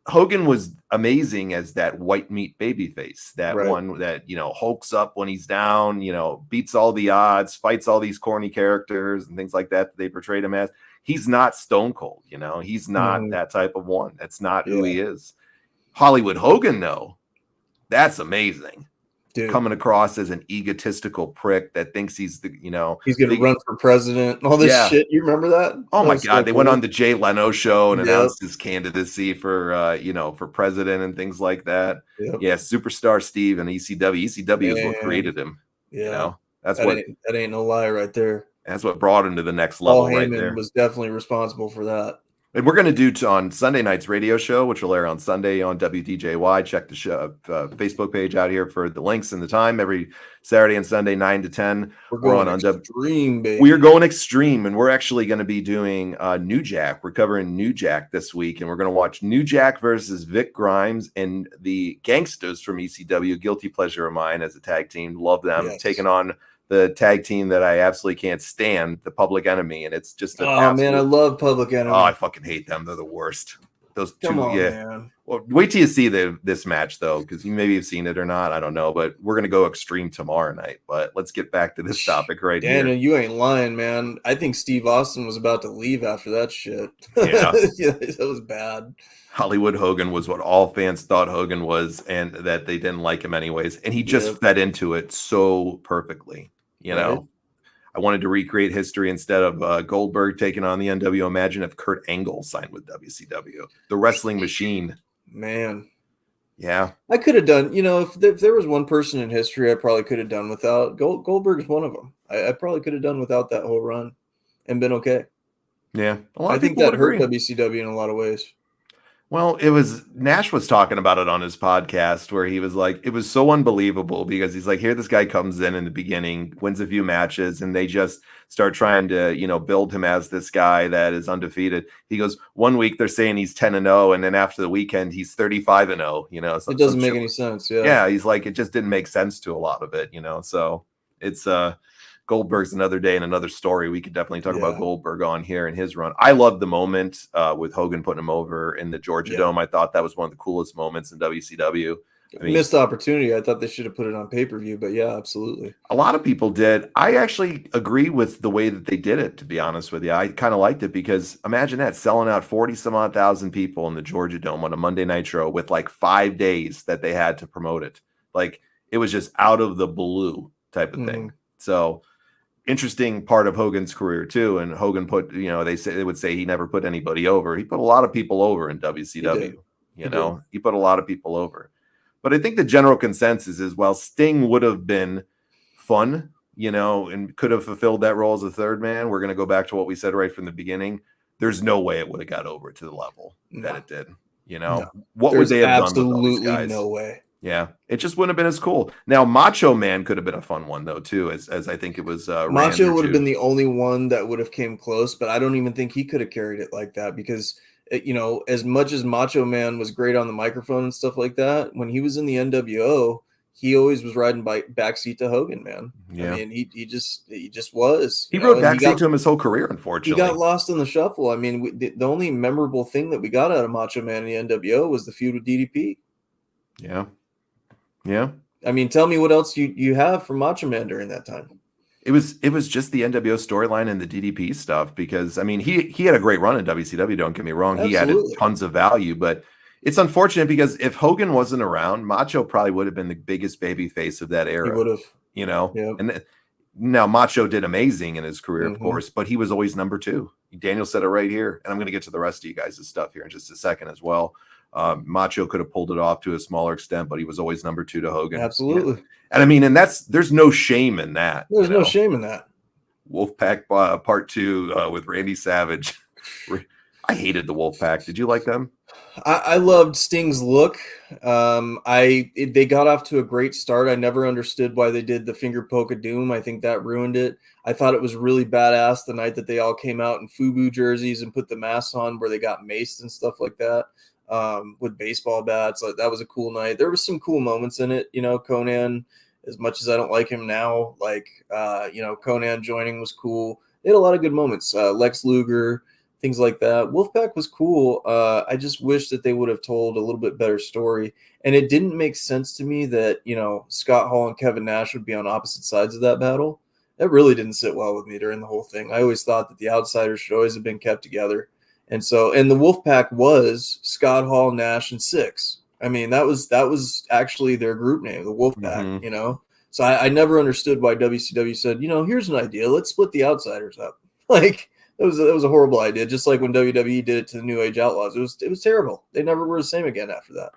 Hogan was amazing as that white meat babyface, that one that, hulks up when he's down, beats all the odds, fights all these corny characters and things like that they portrayed him as. He's not Stone Cold, he's not that type of one. That's not who he is. Hollywood Hogan, though, that's amazing. Dude. Coming across as an egotistical prick that thinks he's he's going to run for president and all this shit. You remember that? Oh my God. They went on the Jay Leno show and announced his candidacy for, for president and things like that. Yeah. Superstar Steve and ECW. ECW is what created him. Yeah. That's that ain't no lie right there. That's what brought him to the next level. Paul right Heyman there. Was definitely responsible for that. And we're going to do on Sunday night's radio show, which will air on Sunday on WDJY. Check the show, Facebook page out here for the links and the time. Every Saturday and Sunday, 9 to 10. We're going on extreme, baby. We are going extreme, and we're actually going to be doing New Jack. We're covering New Jack this week, and we're going to watch New Jack versus Vic Grimes and the Gangsters from ECW. Guilty pleasure of mine as a tag team. Love them. Taking on the tag team that I absolutely can't stand, the Public Enemy, and it's just man, I love Public Enemy. Oh, I fucking hate them. They're the worst. Those Come two, on, man. Well, wait till you see this match though, because you maybe have seen it or not. I don't know, but we're gonna go extreme tomorrow night. But let's get back to this topic right here. Daniel, you ain't lying, man. I think Steve Austin was about to leave after that shit. Yeah, that was bad. Hollywood Hogan was what all fans thought Hogan was, and that they didn't like him anyways. And he just fed into it so perfectly. I wanted to recreate history instead of Goldberg taking on the NWO. Imagine if Kurt Angle signed with WCW, the wrestling machine. Man. Yeah. I could have done, if there was one person in history I probably could have done without, Goldberg's one of them. I probably could have done without that whole run and been okay. Yeah. I think that hurt WCW in a lot of ways. Well, Nash was talking about it on his podcast where he was like, it was so unbelievable because he's like, here, this guy comes in the beginning, wins a few matches, and they just start trying to, build him as this guy that is undefeated. He goes, one week they're saying he's 10-0, and then after the weekend, he's 35-0, It doesn't make any sense. Yeah. Yeah. He's like, it just didn't make sense to a lot of it, so it's, Goldberg's another day and another story. We could definitely talk about Goldberg on here and his run. I love the moment with Hogan putting him over in the Georgia Dome. I thought that was one of the coolest moments in WCW. Missed opportunity. I thought they should have put it on pay-per-view, but yeah, absolutely. A lot of people did. I actually agree with the way that they did it, to be honest with you. I kind of liked it because imagine that, selling out 40 some odd thousand people in the Georgia Dome on a Monday Nitro with like 5 days that they had to promote it. Like it was just out of the blue type of thing. So interesting part of Hogan's career too. And Hogan put, they would say he never put anybody over. He put a lot of people over in WCW. He put a lot of people over. But I think the general consensus is, while Sting would have been fun, and could have fulfilled that role as a third man, we're going to go back to what we said right from the beginning. There's no way it would have got over to the level that it did. What would they have done with all these guys? No way. Yeah, it just wouldn't have been as cool. Now, Macho Man could have been a fun one though too, as I think it was. Macho would have been the only one that would have came close, but I don't even think he could have carried it like that because, as much as Macho Man was great on the microphone and stuff like that, when he was in the NWO, he always was riding backseat to Hogan, man. Yeah. I mean, he just was. He rode backseat to him his whole career, unfortunately. He got lost in the shuffle. I mean, the only memorable thing that we got out of Macho Man in the NWO was the feud with DDP. Yeah. Yeah. I mean, tell me what else you have from Macho Man during that time. It was just the NWO storyline and the DDP stuff, because I mean he had a great run in WCW, don't get me wrong. Absolutely. He added tons of value, but it's unfortunate because if Hogan wasn't around, Macho probably would have been the biggest baby face of that era. He would have. Yep. And now Macho did amazing in his career, of course, but he was always number 2. Daniel said it right here, and I'm going to get to the rest of you guys' stuff here in just a second as well. Macho could have pulled it off to a smaller extent, but he was always number 2 to Hogan. Absolutely. And I mean, and there's no shame in that. There's no shame in that. Wolfpack Part 2 with Randy Savage. I hated the Wolfpack. Did you like them? I loved Sting's look. They got off to a great start. I never understood why they did the finger poke of doom. I think that ruined it. I thought it was really badass the night that they all came out in FUBU jerseys and put the masks on where they got maced and stuff like that. With baseball bats. Like, that was a cool night. There was some cool moments in it. Conan, as much as I don't like him now, Conan joining was cool. They had a lot of good moments. Lex Luger, things like that. Wolfpack was cool. I just wish that they would have told a little bit better story. And it didn't make sense to me that, Scott Hall and Kevin Nash would be on opposite sides of that battle. That really didn't sit well with me during the whole thing. I always thought that the outsiders should always have been kept together. And the Wolfpack was Scott Hall, Nash, and Six. I mean, that was actually their group name, the Wolfpack, So I never understood why WCW said, here's an idea. Let's split the outsiders up. Like, it was a horrible idea. Just like when WWE did it to the New Age Outlaws. It was terrible. They never were the same again after that.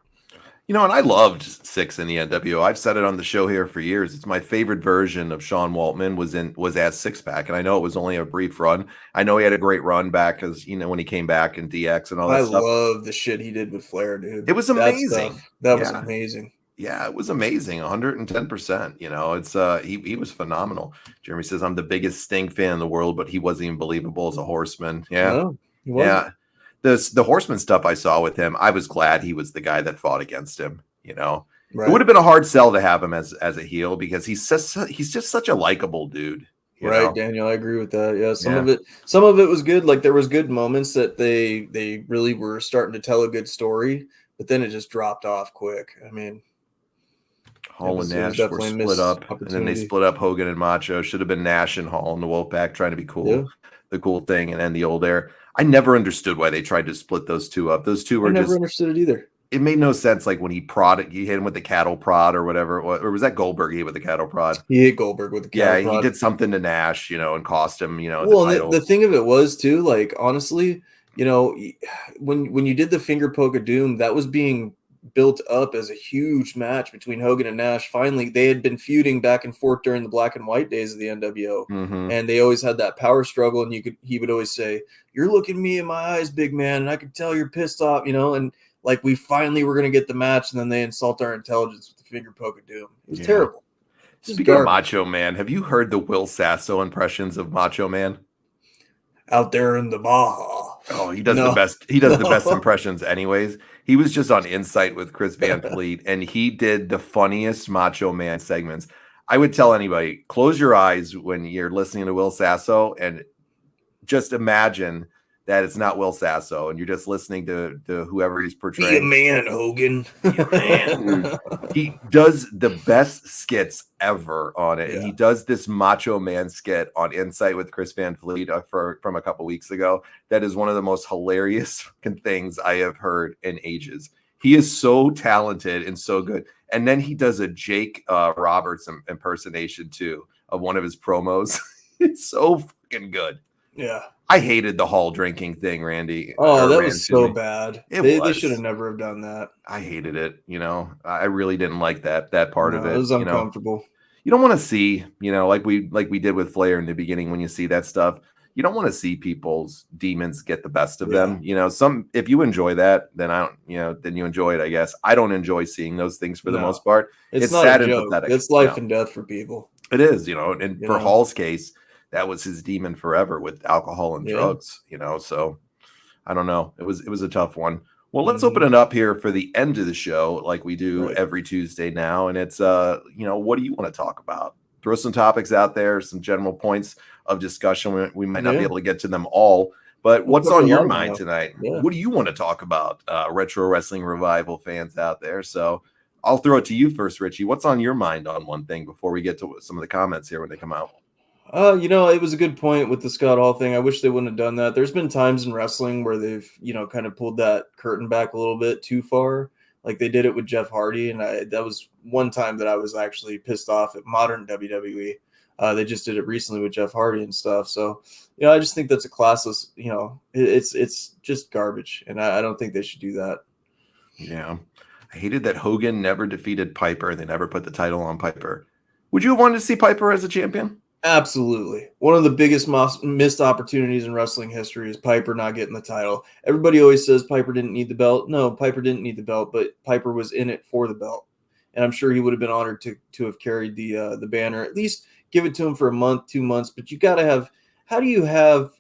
And I loved Six in the NWO. I've said it on the show here for years. It's my favorite version of Sean Waltman was as Six Pack, and I know it was only a brief run. I know he had a great run back because when he came back in DX and all that stuff. I love the shit he did with Flair, dude. It was amazing. That was amazing. Yeah, it was amazing. 110%. It's he was phenomenal. Jeremy says, I'm the biggest Sting fan in the world, but he wasn't even believable as a horseman. Yeah. No, he wasn't. Yeah. The Horseman stuff I saw with him, I was glad he was the guy that fought against him. Right. It would have been a hard sell to have him as a heel because he's just such a likable dude. Right, Daniel, I agree with that. Yeah, some of it was good. Like, there was good moments that they really were starting to tell a good story, but then it just dropped off quick. I mean, Hall and Nash were split up, and then they split up Hogan and Macho. Should have been Nash and Hall in the Wolfpack trying to be cool, the cool thing, and end the old era. I never understood why they tried to split those two up. Those two were I never understood it either. It made no sense. Like when he hit him with the cattle prod or whatever, or was that Goldberg he hit with the cattle prod? He hit Goldberg with the cattle prod. Yeah, he did something to Nash, and cost him, Well, the thing of it was too, like, honestly, when you did the finger poke of doom, that was being built up as a huge match between Hogan and Nash. Finally, they had been feuding back and forth during the black and white days of the NWO, and they always had that power struggle. And he would always say, "You're looking me in my eyes, big man, and I could tell you're pissed off," And like we finally were going to get the match, and then they insult our intelligence with the finger poke of doom. It was terrible. Speaking of Macho Man, have you heard the Will Sasso impressions of Macho Man? Out there in the Baja. Oh, he does the best. He does the best impressions anyways. He was just on Insight with Chris Van Fleet, and he did the funniest Macho Man segments. I would tell anybody, close your eyes when you're listening to Will Sasso and just imagine that it's not Will Sasso and you're just listening to whoever he's portraying. Be a man, Hogan. Be a man. He does the best skits ever on it. Yeah. And he does this Macho Man skit on Insight with Chris Van Fleet from a couple weeks ago. That is one of the most hilarious things I have heard in ages. He is so talented and so good. And then he does a Jake Roberts impersonation too of one of his promos. It's so fucking good. Yeah. I hated the Hall drinking thing, Randy. Oh, that was so bad. They should have never have done that. I hated it. I really didn't like that part of it. It was uncomfortable. You don't want to see, like we did with Flair in the beginning when you see that stuff. You don't want to see people's demons get the best of them. If you enjoy that, then then you enjoy it, I guess. I don't enjoy seeing those things for the most part. It's not sad a joke. And pathetic. It's life and death for people. It is, and for Hall's case, that was his demon forever with alcohol and drugs, so I don't know. It was a tough one. Well, let's open it up here for the end of the show like we do every Tuesday now. And it's, what do you want to talk about? Throw some topics out there, some general points of discussion. We might not be able to get to them all, but what's on your mind tonight? Yeah. What do you want to talk about? Retro Wrestling Revival fans out there. So I'll throw it to you first, Richie. What's on your mind on one thing before we get to some of the comments here when they come out? It was a good point with the Scott Hall thing. I wish they wouldn't have done that. There's been times in wrestling where they've, kind of pulled that curtain back a little bit too far. Like they did it with Jeff Hardy. And that was one time that I was actually pissed off at modern WWE. They just did it recently with Jeff Hardy and stuff. So, I just think that's a classless, it's just garbage. And I don't think they should do that. Yeah. I hated that Hogan never defeated Piper. They never put the title on Piper. Would you have wanted to see Piper as a champion? Absolutely. One of the biggest missed opportunities in wrestling history is Piper not getting the title. Everybody always says Piper didn't need the belt. No, Piper didn't need the belt, but Piper was in it for the belt. And I'm sure he would have been honored to have carried the banner. At least give it to him for a month, 2 months. But you got to have – how do you have,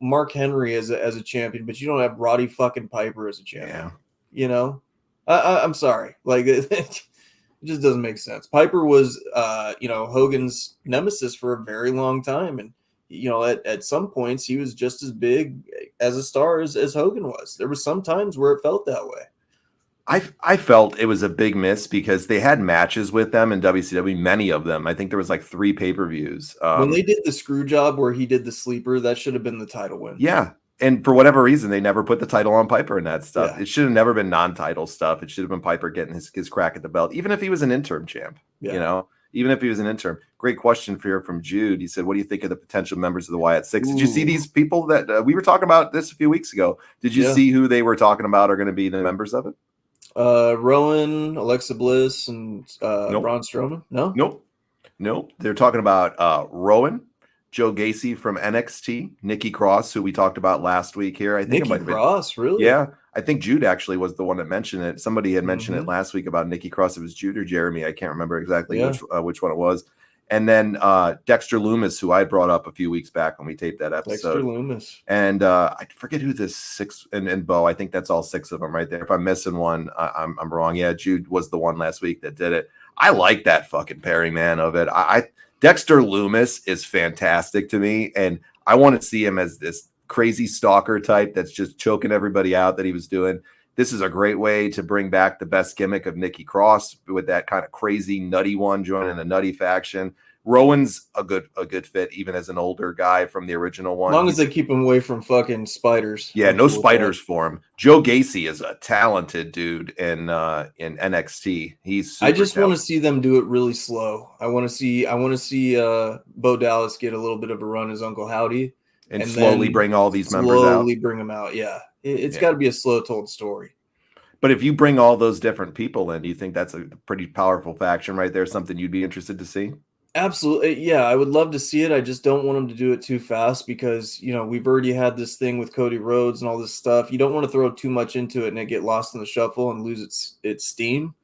Mark Henry as a champion, but you don't have Roddy fucking Piper as a champion? Yeah. I'm sorry. Like – it just doesn't make sense. Piper was, Hogan's nemesis for a very long time. And, at some points, he was just as big as a star as Hogan was. There were some times where it felt that way. I felt it was a big miss because they had matches with them in WCW, many of them. I think there was like 3 pay-per-views. When they did the screw job where he did the sleeper, that should have been the title win. Yeah. And for whatever reason, they never put the title on Piper in that stuff. Yeah. It should have never been non-title stuff. It should have been Piper getting his crack at the belt, even if he was an interim champ, even if he was an interim. Great question from Jude. He said, what do you think of the potential members of the Wyatt Six? Did you see these people that we were talking about this a few weeks ago? Did you see who they were talking about are going to be the members of it? Rowan, Alexa Bliss, and Braun Strowman? No? Nope. They're talking about Rowan, Joe Gacy from NXT, Nikki Cross, who we talked about last week here. I think Nikki Cross, really? Yeah. I think Jude actually was the one that mentioned it. Somebody had mentioned it last week about Nikki Cross. It was Jude or Jeremy. I can't remember exactly which one it was. And then Dexter Loomis, who I brought up a few weeks back when we taped that episode. Dexter Loomis. And I forget who this 6 and Bo. I think that's all 6 of them right there. If I'm missing one, I'm wrong. Yeah, Jude was the one last week that did it. I like that fucking pairing, man, of it. Dexter Loomis is fantastic to me, and I want to see him as this crazy stalker type that's just choking everybody out that he was doing. This is a great way to bring back the best gimmick of Nikki Cross with that kind of crazy nutty one joining the nutty faction. Rowan's a good fit, even as an older guy from the original one. As long as they keep him away from fucking spiders. Yeah, no spiders for him. Joe Gacy is a talented dude in NXT. He's super I just want to see them do it really slow. I want to see Bo Dallas get a little bit of a run as Uncle Howdy. And slowly bring all these members out. Slowly bring them out, yeah. It's got to be a slow told story. But if you bring all those different people in, do you think that's a pretty powerful faction right there? Something you'd be interested to see? Absolutely. Yeah, I would love to see it. I just don't want them to do it too fast because, we've already had this thing with Cody Rhodes and all this stuff. You don't want to throw too much into it and it get lost in the shuffle and lose its steam.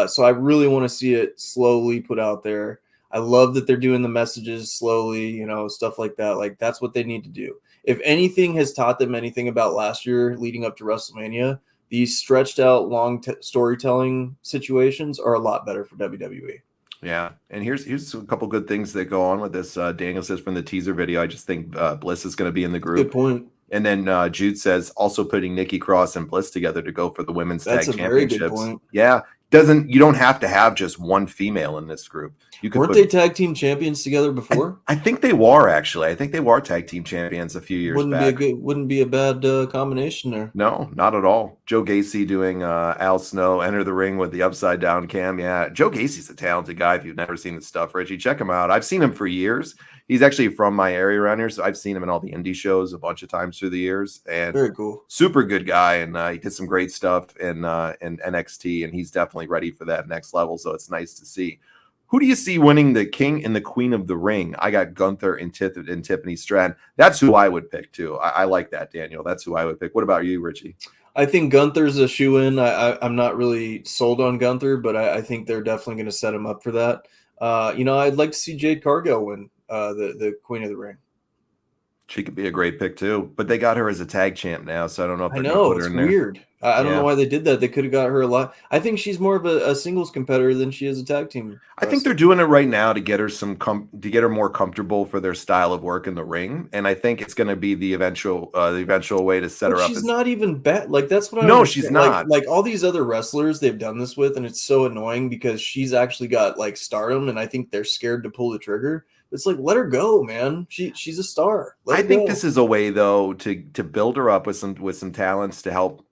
So I really want to see it slowly put out there. I love that they're doing the messages slowly, stuff like that. Like that's what they need to do. If anything has taught them anything about last year leading up to WrestleMania, these stretched out long storytelling situations are a lot better for WWE. Yeah, and here's a couple good things that go on with this. Daniel says from the teaser video, I just think Bliss is going to be in the group. Good point. And then Jude says also putting Nikki Cross and Bliss together to go for the women's That's tag a very championships. good point. Yeah, you don't have to have just one female in this group. You could Weren't they tag team champions together before? I think they were actually. I think they were tag team champions a few years back. Wouldn't be a bad combination there. No, not at all. Joe Gacy doing Al Snow enter the ring with the upside down cam. Yeah, Joe Gacy's a talented guy. If you've never seen his stuff, Richie, check him out. I've seen him for years. He's actually from my area around here, so I've seen him in all the indie shows a bunch of times through the years. And very cool, super good guy, and he did some great stuff in NXT, and he's definitely ready for that next level. So it's nice to see. Who do you see winning the King and the Queen of the Ring? I got Gunther and Tiffany Stratton. That's who I would pick too. I like that, Daniel. That's who I would pick. What about you, Richie? I think Gunther's a shoe-in. I'm not really sold on Gunther, but I think they're definitely going to set him up for that. I'd like to see Jade Cargill win the Queen of the Ring. She could be a great pick too, but they got her as a tag champ now, so I don't know if they're going to put her in there. Weird. I don't know why they did that. They could have got her a lot. I think she's more of a singles competitor than she is a tag team wrestler. I think they're doing it right now to get her more comfortable for their style of work in the ring, and I think it's going to be the eventual way to set her up. She's not even bad. Like that's what I No, she's not. Like all these other wrestlers they've done this with, and it's so annoying because she's actually got like stardom, and I think they're scared to pull the trigger. It's like, let her go, man. She's a star. I think this is a way though to build her up with some talents to help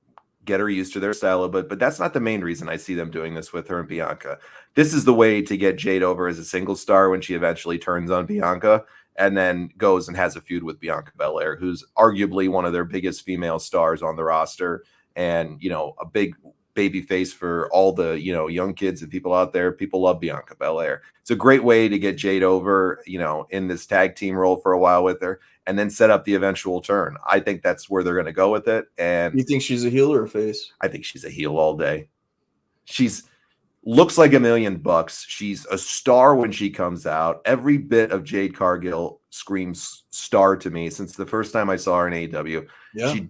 get her used to their style, but that's not the main reason I see them doing this with her and Bianca. This is the way to get Jade over as a single star when she eventually turns on Bianca and then goes and has a feud with Bianca Belair, who's arguably one of their biggest female stars on the roster, and a big baby face for all the young kids and people out there. People love Bianca Belair. It's a great way to get Jade over in this tag team role for a while with her, and then set up the eventual turn. I think that's where they're going to go with it. And you think she's a heel or a face? I think she's a heel all day. Looks like $1 million. She's a star when she comes out. Every bit of Jade Cargill screams star to me since the first time I saw her in AEW. Yeah. She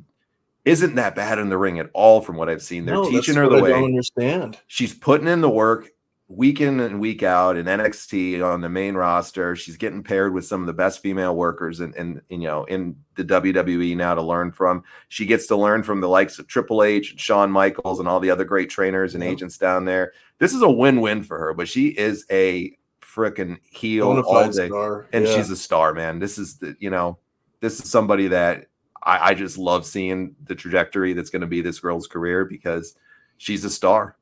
isn't that bad in the ring at all from what I've seen. They're teaching her the way. I don't understand. She's putting in the work week in and week out in NXT on the main roster. She's getting paired with some of the best female workers in the WWE now to learn from. She gets to learn from the likes of Triple H and Shawn Michaels and all the other great trainers and agents down there. This is a win-win for her, but she is a freaking heel all day. Star. And she's a star, man. This is this is somebody that I just love seeing the trajectory that's going to be this girl's career because she's a star.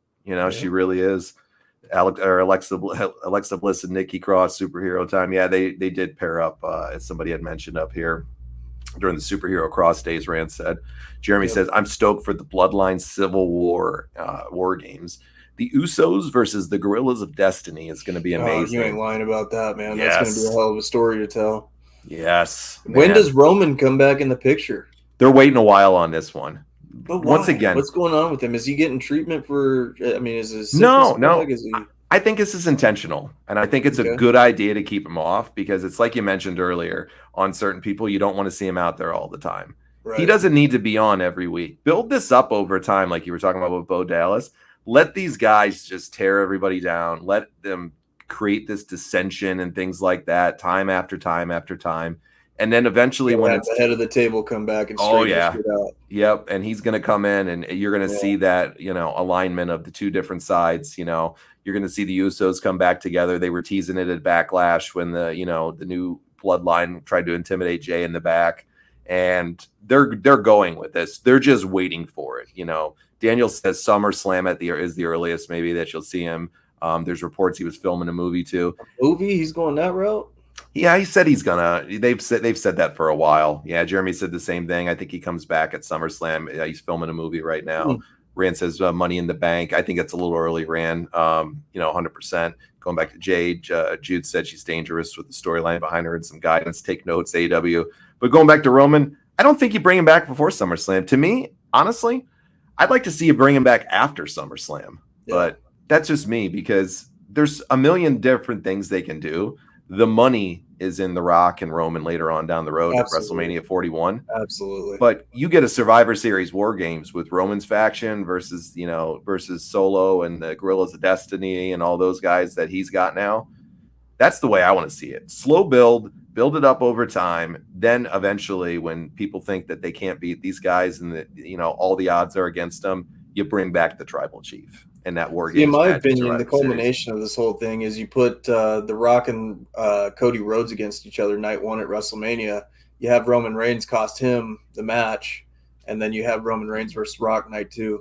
She really is. Alexa Bliss and Nikki Cross, superhero time. Yeah, they did pair up, as somebody had mentioned up here during the Superhero Cross Days. Rand said. Jeremy says, I'm stoked for the Bloodline Civil War war games. The Usos versus the Gorillas of Destiny is going to be amazing. You ain't lying about that, man. Yes. That's going to be a hell of a story to tell. Yes. When does Roman come back in the picture? They're waiting a while on this one. But once again, what's going on with him? Is he getting treatment for? I mean, is his no? Is he... I think this is intentional, and I think it's a good idea to keep him off because it's like you mentioned earlier. On certain people, you don't want to see him out there all the time. Right. He doesn't need to be on every week. Build this up over time, like you were talking about with Bo Dallas. Let these guys just tear everybody down. Let them create this dissension and things like that, time after time after time. And then eventually when it's the head of the table come back and straighten it out. Yep. And he's going to come in and you're going to see that, alignment of the two different sides. You're going to see the Usos come back together. They were teasing it at Backlash when the new bloodline tried to intimidate Jay in the back, and they're going with this. They're just waiting for it. Daniel says SummerSlam is the earliest maybe that you'll see him. There's reports he was filming a movie too. A movie? He's going that route? Yeah, he said he's gonna. They've said that for a while. Yeah, Jeremy said the same thing. I think he comes back at SummerSlam. He's filming a movie right now. Rand says Money in the Bank. I think it's a little early, Rand. 100%. Going back to Jade, Jude said she's dangerous with the storyline behind her and some guidance. Take notes, AEW. But going back to Roman, I don't think you bring him back before SummerSlam. To me, honestly, I'd like to see you bring him back after SummerSlam. Yeah. But that's just me, because there's a million different things they can do. The money is in The Rock and Roman later on down the road at WrestleMania 41. Absolutely. But you get a Survivor Series War Games with Roman's faction versus Solo and the Guerrillas of Destiny and all those guys that he's got now. That's the way I want to see it. Slow build it up over time. Then eventually, when people think that they can't beat these guys and all the odds are against them, you bring back the Tribal Chief. And that War Games. In my opinion, the culmination of this whole thing is you put The Rock and Cody Rhodes against each other night one at WrestleMania. You have Roman Reigns cost him the match, and then you have Roman Reigns versus Rock night 2.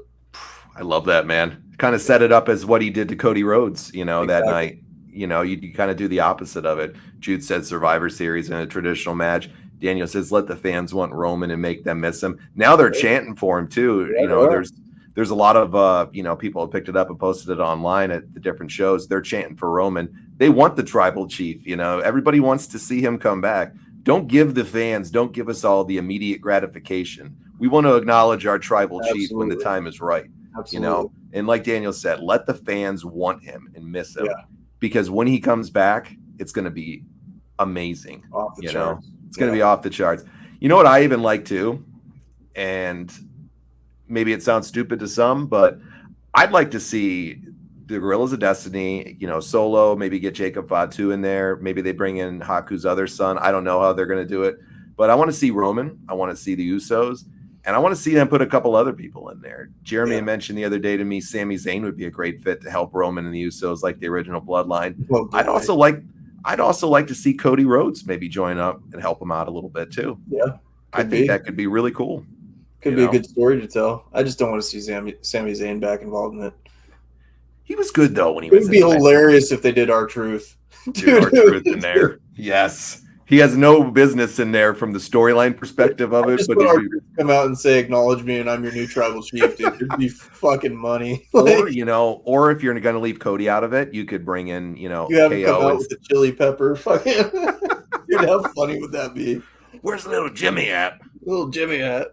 I love that, man. Kind of set it up as what he did to Cody Rhodes, exactly. That night. You kind of do the opposite of it. Jude said Survivor Series in a traditional match. Daniel says let the fans want Roman and make them miss him. Now they're chanting for him too. Yeah, there's a lot of people have picked it up and posted it online at the different shows. They're chanting for Roman. They want the Tribal Chief. Everybody wants to see him come back. Don't give us all the immediate gratification. We want to acknowledge our Tribal Chief when the time is right. Absolutely. And like Daniel said, let the fans want him and miss him. Yeah. Because when he comes back, it's going to be amazing. Off the charts. It's going to be off the charts. You know what I even like too? And maybe it sounds stupid to some, but I'd like to see the Guerrillas of Destiny, Solo, maybe get Jacob Fatu in there. Maybe they bring in Haku's other son. I don't know how they're going to do it, but I want to see Roman. I want to see the Usos, and I want to see them put a couple other people in there. Jeremy mentioned the other day to me, Sami Zayn would be a great fit to help Roman and the Usos like the original Bloodline. Well, I'd also like to see Cody Rhodes maybe join up and help him out a little bit too. Yeah. I think that could be really cool. Could be a good story to tell. I just don't want to see Sami Zayn back involved in it. He was good though when he was. It would be hilarious if they did R-Truth. Dude, R-Truth in there. Yes, he has no business in there from the storyline perspective of it. But R-Truth come out and say, "Acknowledge me, and I'm your new Tribal Chief." Dude, it'd be fucking money. Or if you're going to leave Cody out of it, you could bring in you have him come out with the chili pepper. Fucking, dude, how funny would that be? Where's little Jimmy at? Little Jimmy at.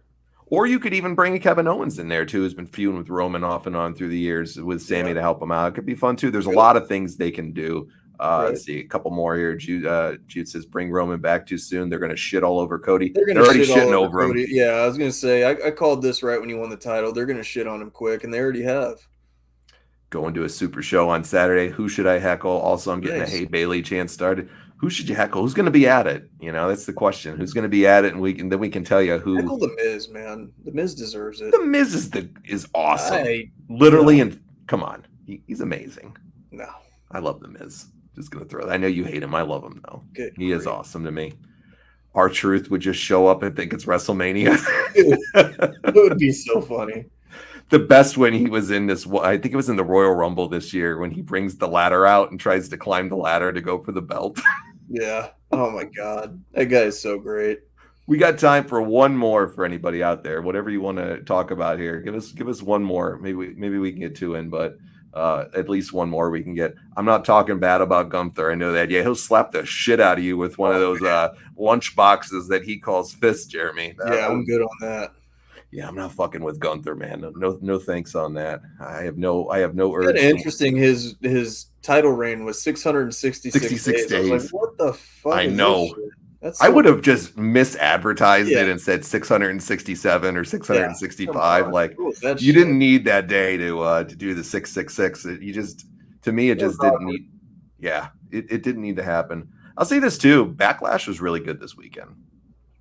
Or you could even bring Kevin Owens in there, too, who's been feuding with Roman off and on through the years with Sami to help him out. It could be fun, too. There's a lot of things they can do. Let's see, a couple more here. Jude says, bring Roman back too soon. They're going to shit all over Cody. They're already shitting over him. Yeah, I was going to say, I called this right when he won the title. They're going to shit on him quick, and they already have. Going to a super show on Saturday. Who should I heckle? Also, I'm getting a Hey Bailey chant started. Who should you heckle? Who's going to be at it? That's the question. Who's going to be at it? And then we can tell you who. Heckle The Miz, man. The Miz deserves it. The Miz is awesome. Literally, and come on, he's amazing. No, I love The Miz. Just going to throw that. I know you hate him. I love him though. He is awesome to me. R-Truth would just show up and think it's WrestleMania. It would be so funny. The best when he was in this, I think it was in the Royal Rumble this year, when he brings the ladder out and tries to climb the ladder to go for the belt. Yeah. Oh my God. That guy is so great. We got time for one more for anybody out there. Whatever you want to talk about here. Give us one more. Maybe we can get two in, but at least one more we can get. I'm not talking bad about Gunther. I know that. Yeah, he'll slap the shit out of you with one of those lunch boxes that he calls fists, Jeremy. I'm good on that. Yeah, I'm not fucking with Gunther, man. No thanks on that. I have no urge. It's interesting. His title reign was 666 days. I was like, what the fuck? I know. I would have just misadvertised it and said 667 or 665. You didn't need that day to do the 666. To me, it just didn't need. Yeah, it didn't need to happen. I'll say this too. Backlash was really good this weekend.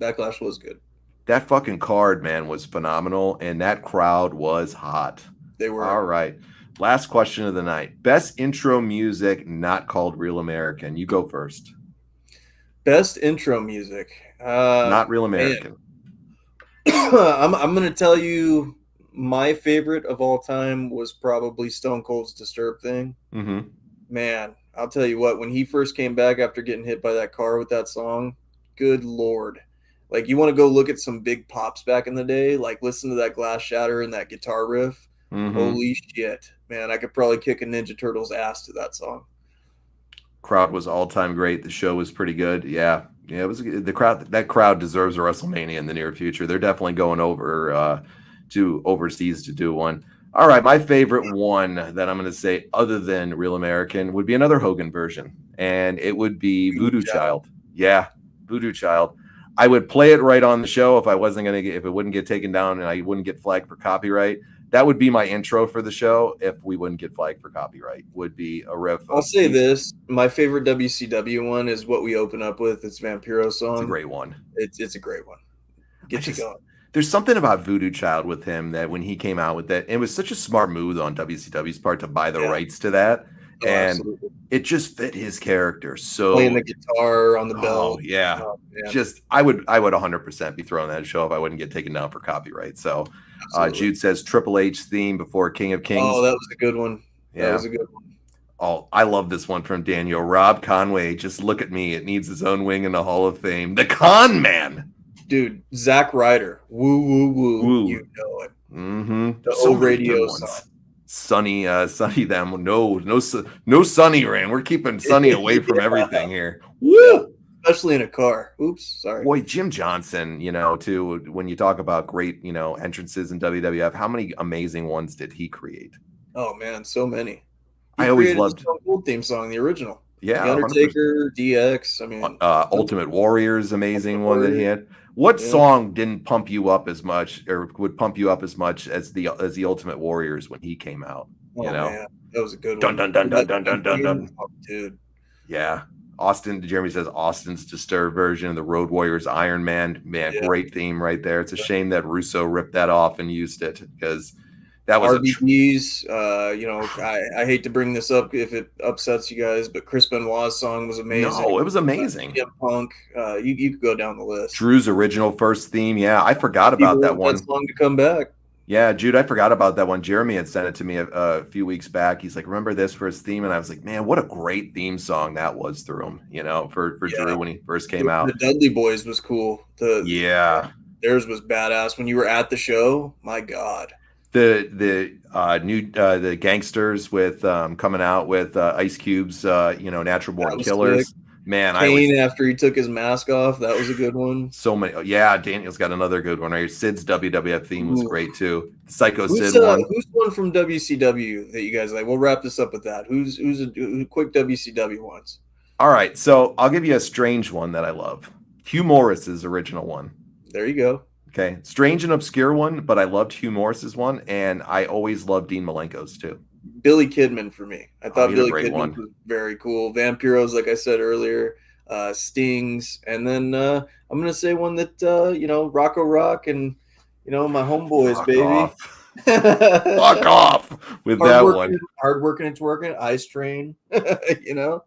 Backlash was good. That fucking card, man, was phenomenal, and that crowd was hot. They were. All right. Last question of the night. Best intro music not called Real American. You go first. Best intro music. Not Real American. I'm going to tell you my favorite of all time was probably Stone Cold's Disturbed thing. Mm-hmm. Man, I'll tell you what, when he first came back after getting hit by that car with that song, good Lord. Like, you want to go look at some big pops back in the day, like listen to that Glass Shatter and that guitar riff. Holy shit, man! I could probably kick a Ninja Turtle's ass to that song. Crowd was all-time great. The show was pretty good. Yeah, it was the crowd. That crowd deserves a WrestleMania in the near future. They're definitely going over to overseas to do one. All right, my favorite one that I'm going to say, other than Real American, would be another Hogan version, and it would be Voodoo Child. Yeah, Voodoo Child. I would play it right on the show if it wouldn't get taken down and I wouldn't get flagged for copyright. That would be my intro for the show if we wouldn't get flagged for copyright. Would be a riff. I'll say this: my favorite WCW one is what we open up with. It's Vampiro's song. It's a great one. It's a great one. Get you going. There's something about Voodoo Child with him that when he came out with that, it was such a smart move on WCW's part to buy the rights to that. Oh, and absolutely. It just fit his character. So playing the guitar on the belt. Yeah. Just I would 100% be throwing that show if I wouldn't get taken down for copyright. So Jude says Triple H theme before King of Kings. Oh, that was a good one. Yeah. That was a good one. Oh, I love this one from Daniel. Rob Conway, just look at me. It needs its own wing in the Hall of Fame. The Con Man. Dude, Zack Ryder. Woo, woo, woo. Woo. You know it. Mm-hmm. The old radio song. Sonny them. No Sonny ran. We're keeping Sonny away from everything here. Woo! Yeah, especially in a car. Oops, sorry. Boy, Jim Johnson, too, when you talk about great, entrances in WWF, how many amazing ones did he create? Oh, man, so many. I always loved the old theme song, the original. Yeah. The Undertaker, 100%. DX. I mean, Ultimate Warrior's amazing one that he had. What song didn't pump you up as much, or would pump you up as much as the Ultimate Warriors when he came out? Man, that was a good one. Dun dun dun dun dun dun dun. Dude. Yeah. Jeremy says Austin's Disturbed version of the Road Warriors Iron Man. Man, great theme right there. It's a shame that Russo ripped that off and used it because that was RBG's. I hate to bring this up if it upsets you guys, but Chris Benoit's song was amazing. No, it was amazing. Punk. You could go down the list. Drew's original first theme. Yeah, I forgot about that one. That song to come back. Yeah, Jude, I forgot about that one. Jeremy had sent it to me a few weeks back. He's like, remember this for his theme? And I was like, man, what a great theme song that was through him, for Drew when he first came out. The Dudley Boys was cool. Theirs was badass. When you were at the show, my God. The gangsters with coming out with Ice Cube's Natural Born Killers. Sick. Man, Kane after he took his mask off, that was a good one. So many. Yeah, Daniel's got another good one right here. Sid's WWF theme was great too. Psycho Sid one. Who's one from WCW that you guys like? We'll wrap this up with that. Who's a quick WCW ones? All right, so I'll give you a strange one that I love. Hugh Morris's original one. There you go. Okay, strange and obscure one, but I loved Hugh Morris's one, and I always loved Dean Malenko's too. Billy Kidman for me. I thought Billy Kidman was very cool. Vampiros, like I said earlier, Stings, and then I'm gonna say one that Rocco Rock and my homeboys, Fuck baby. Off. Fuck off with that one. Hard working, it's working. Ice Train, Rand's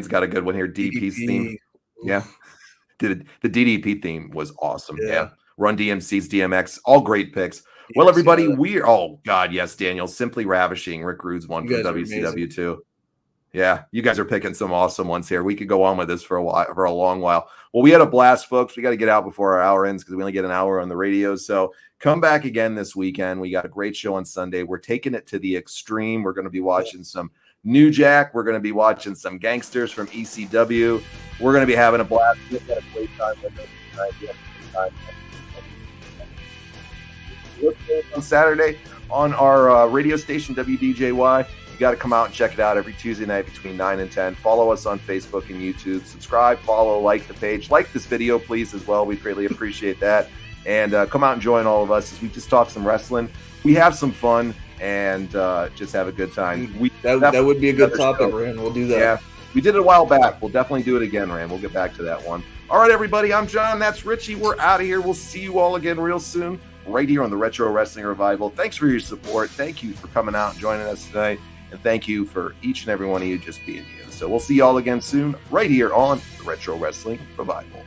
got a good one here. DDP's theme. Yeah. The DDP theme was awesome. Yeah. Run DMC's DMX, all great picks. Well, everybody, yes, Daniel, Simply Ravishing, Rick Rude's one from WCW too. Yeah, you guys are picking some awesome ones here. We could go on with this for a long while. Well, we had a blast, folks. We got to get out before our hour ends because we only get an hour on the radio. So come back again this weekend. We got a great show on Sunday. We're taking it to the extreme. We're going to be watching some New Jack. We're going to be watching some gangsters from ECW. We're going to be having a blast. We've got a great time with us tonight. On Saturday on our radio station, WDJY. You got to come out and check it out every Tuesday night between 9 and 10. Follow us on Facebook and YouTube. Subscribe, follow, like the page. Like this video, please, as well. We greatly appreciate that. And come out and join all of us as we just talk some wrestling. We have some fun and just have a good time. That would be a good topic, Rand. We'll do that. Yeah, we did it a while back. We'll definitely do it again, Rand. We'll get back to that one. All right, everybody. I'm John. That's Richie. We're out of here. We'll see you all again real soon, right here on the Retro Wrestling Revival. Thanks for your support. Thank you for coming out and joining us tonight. And thank you for each and every one of you just being you. So we'll see you all again soon, right here on the Retro Wrestling Revival.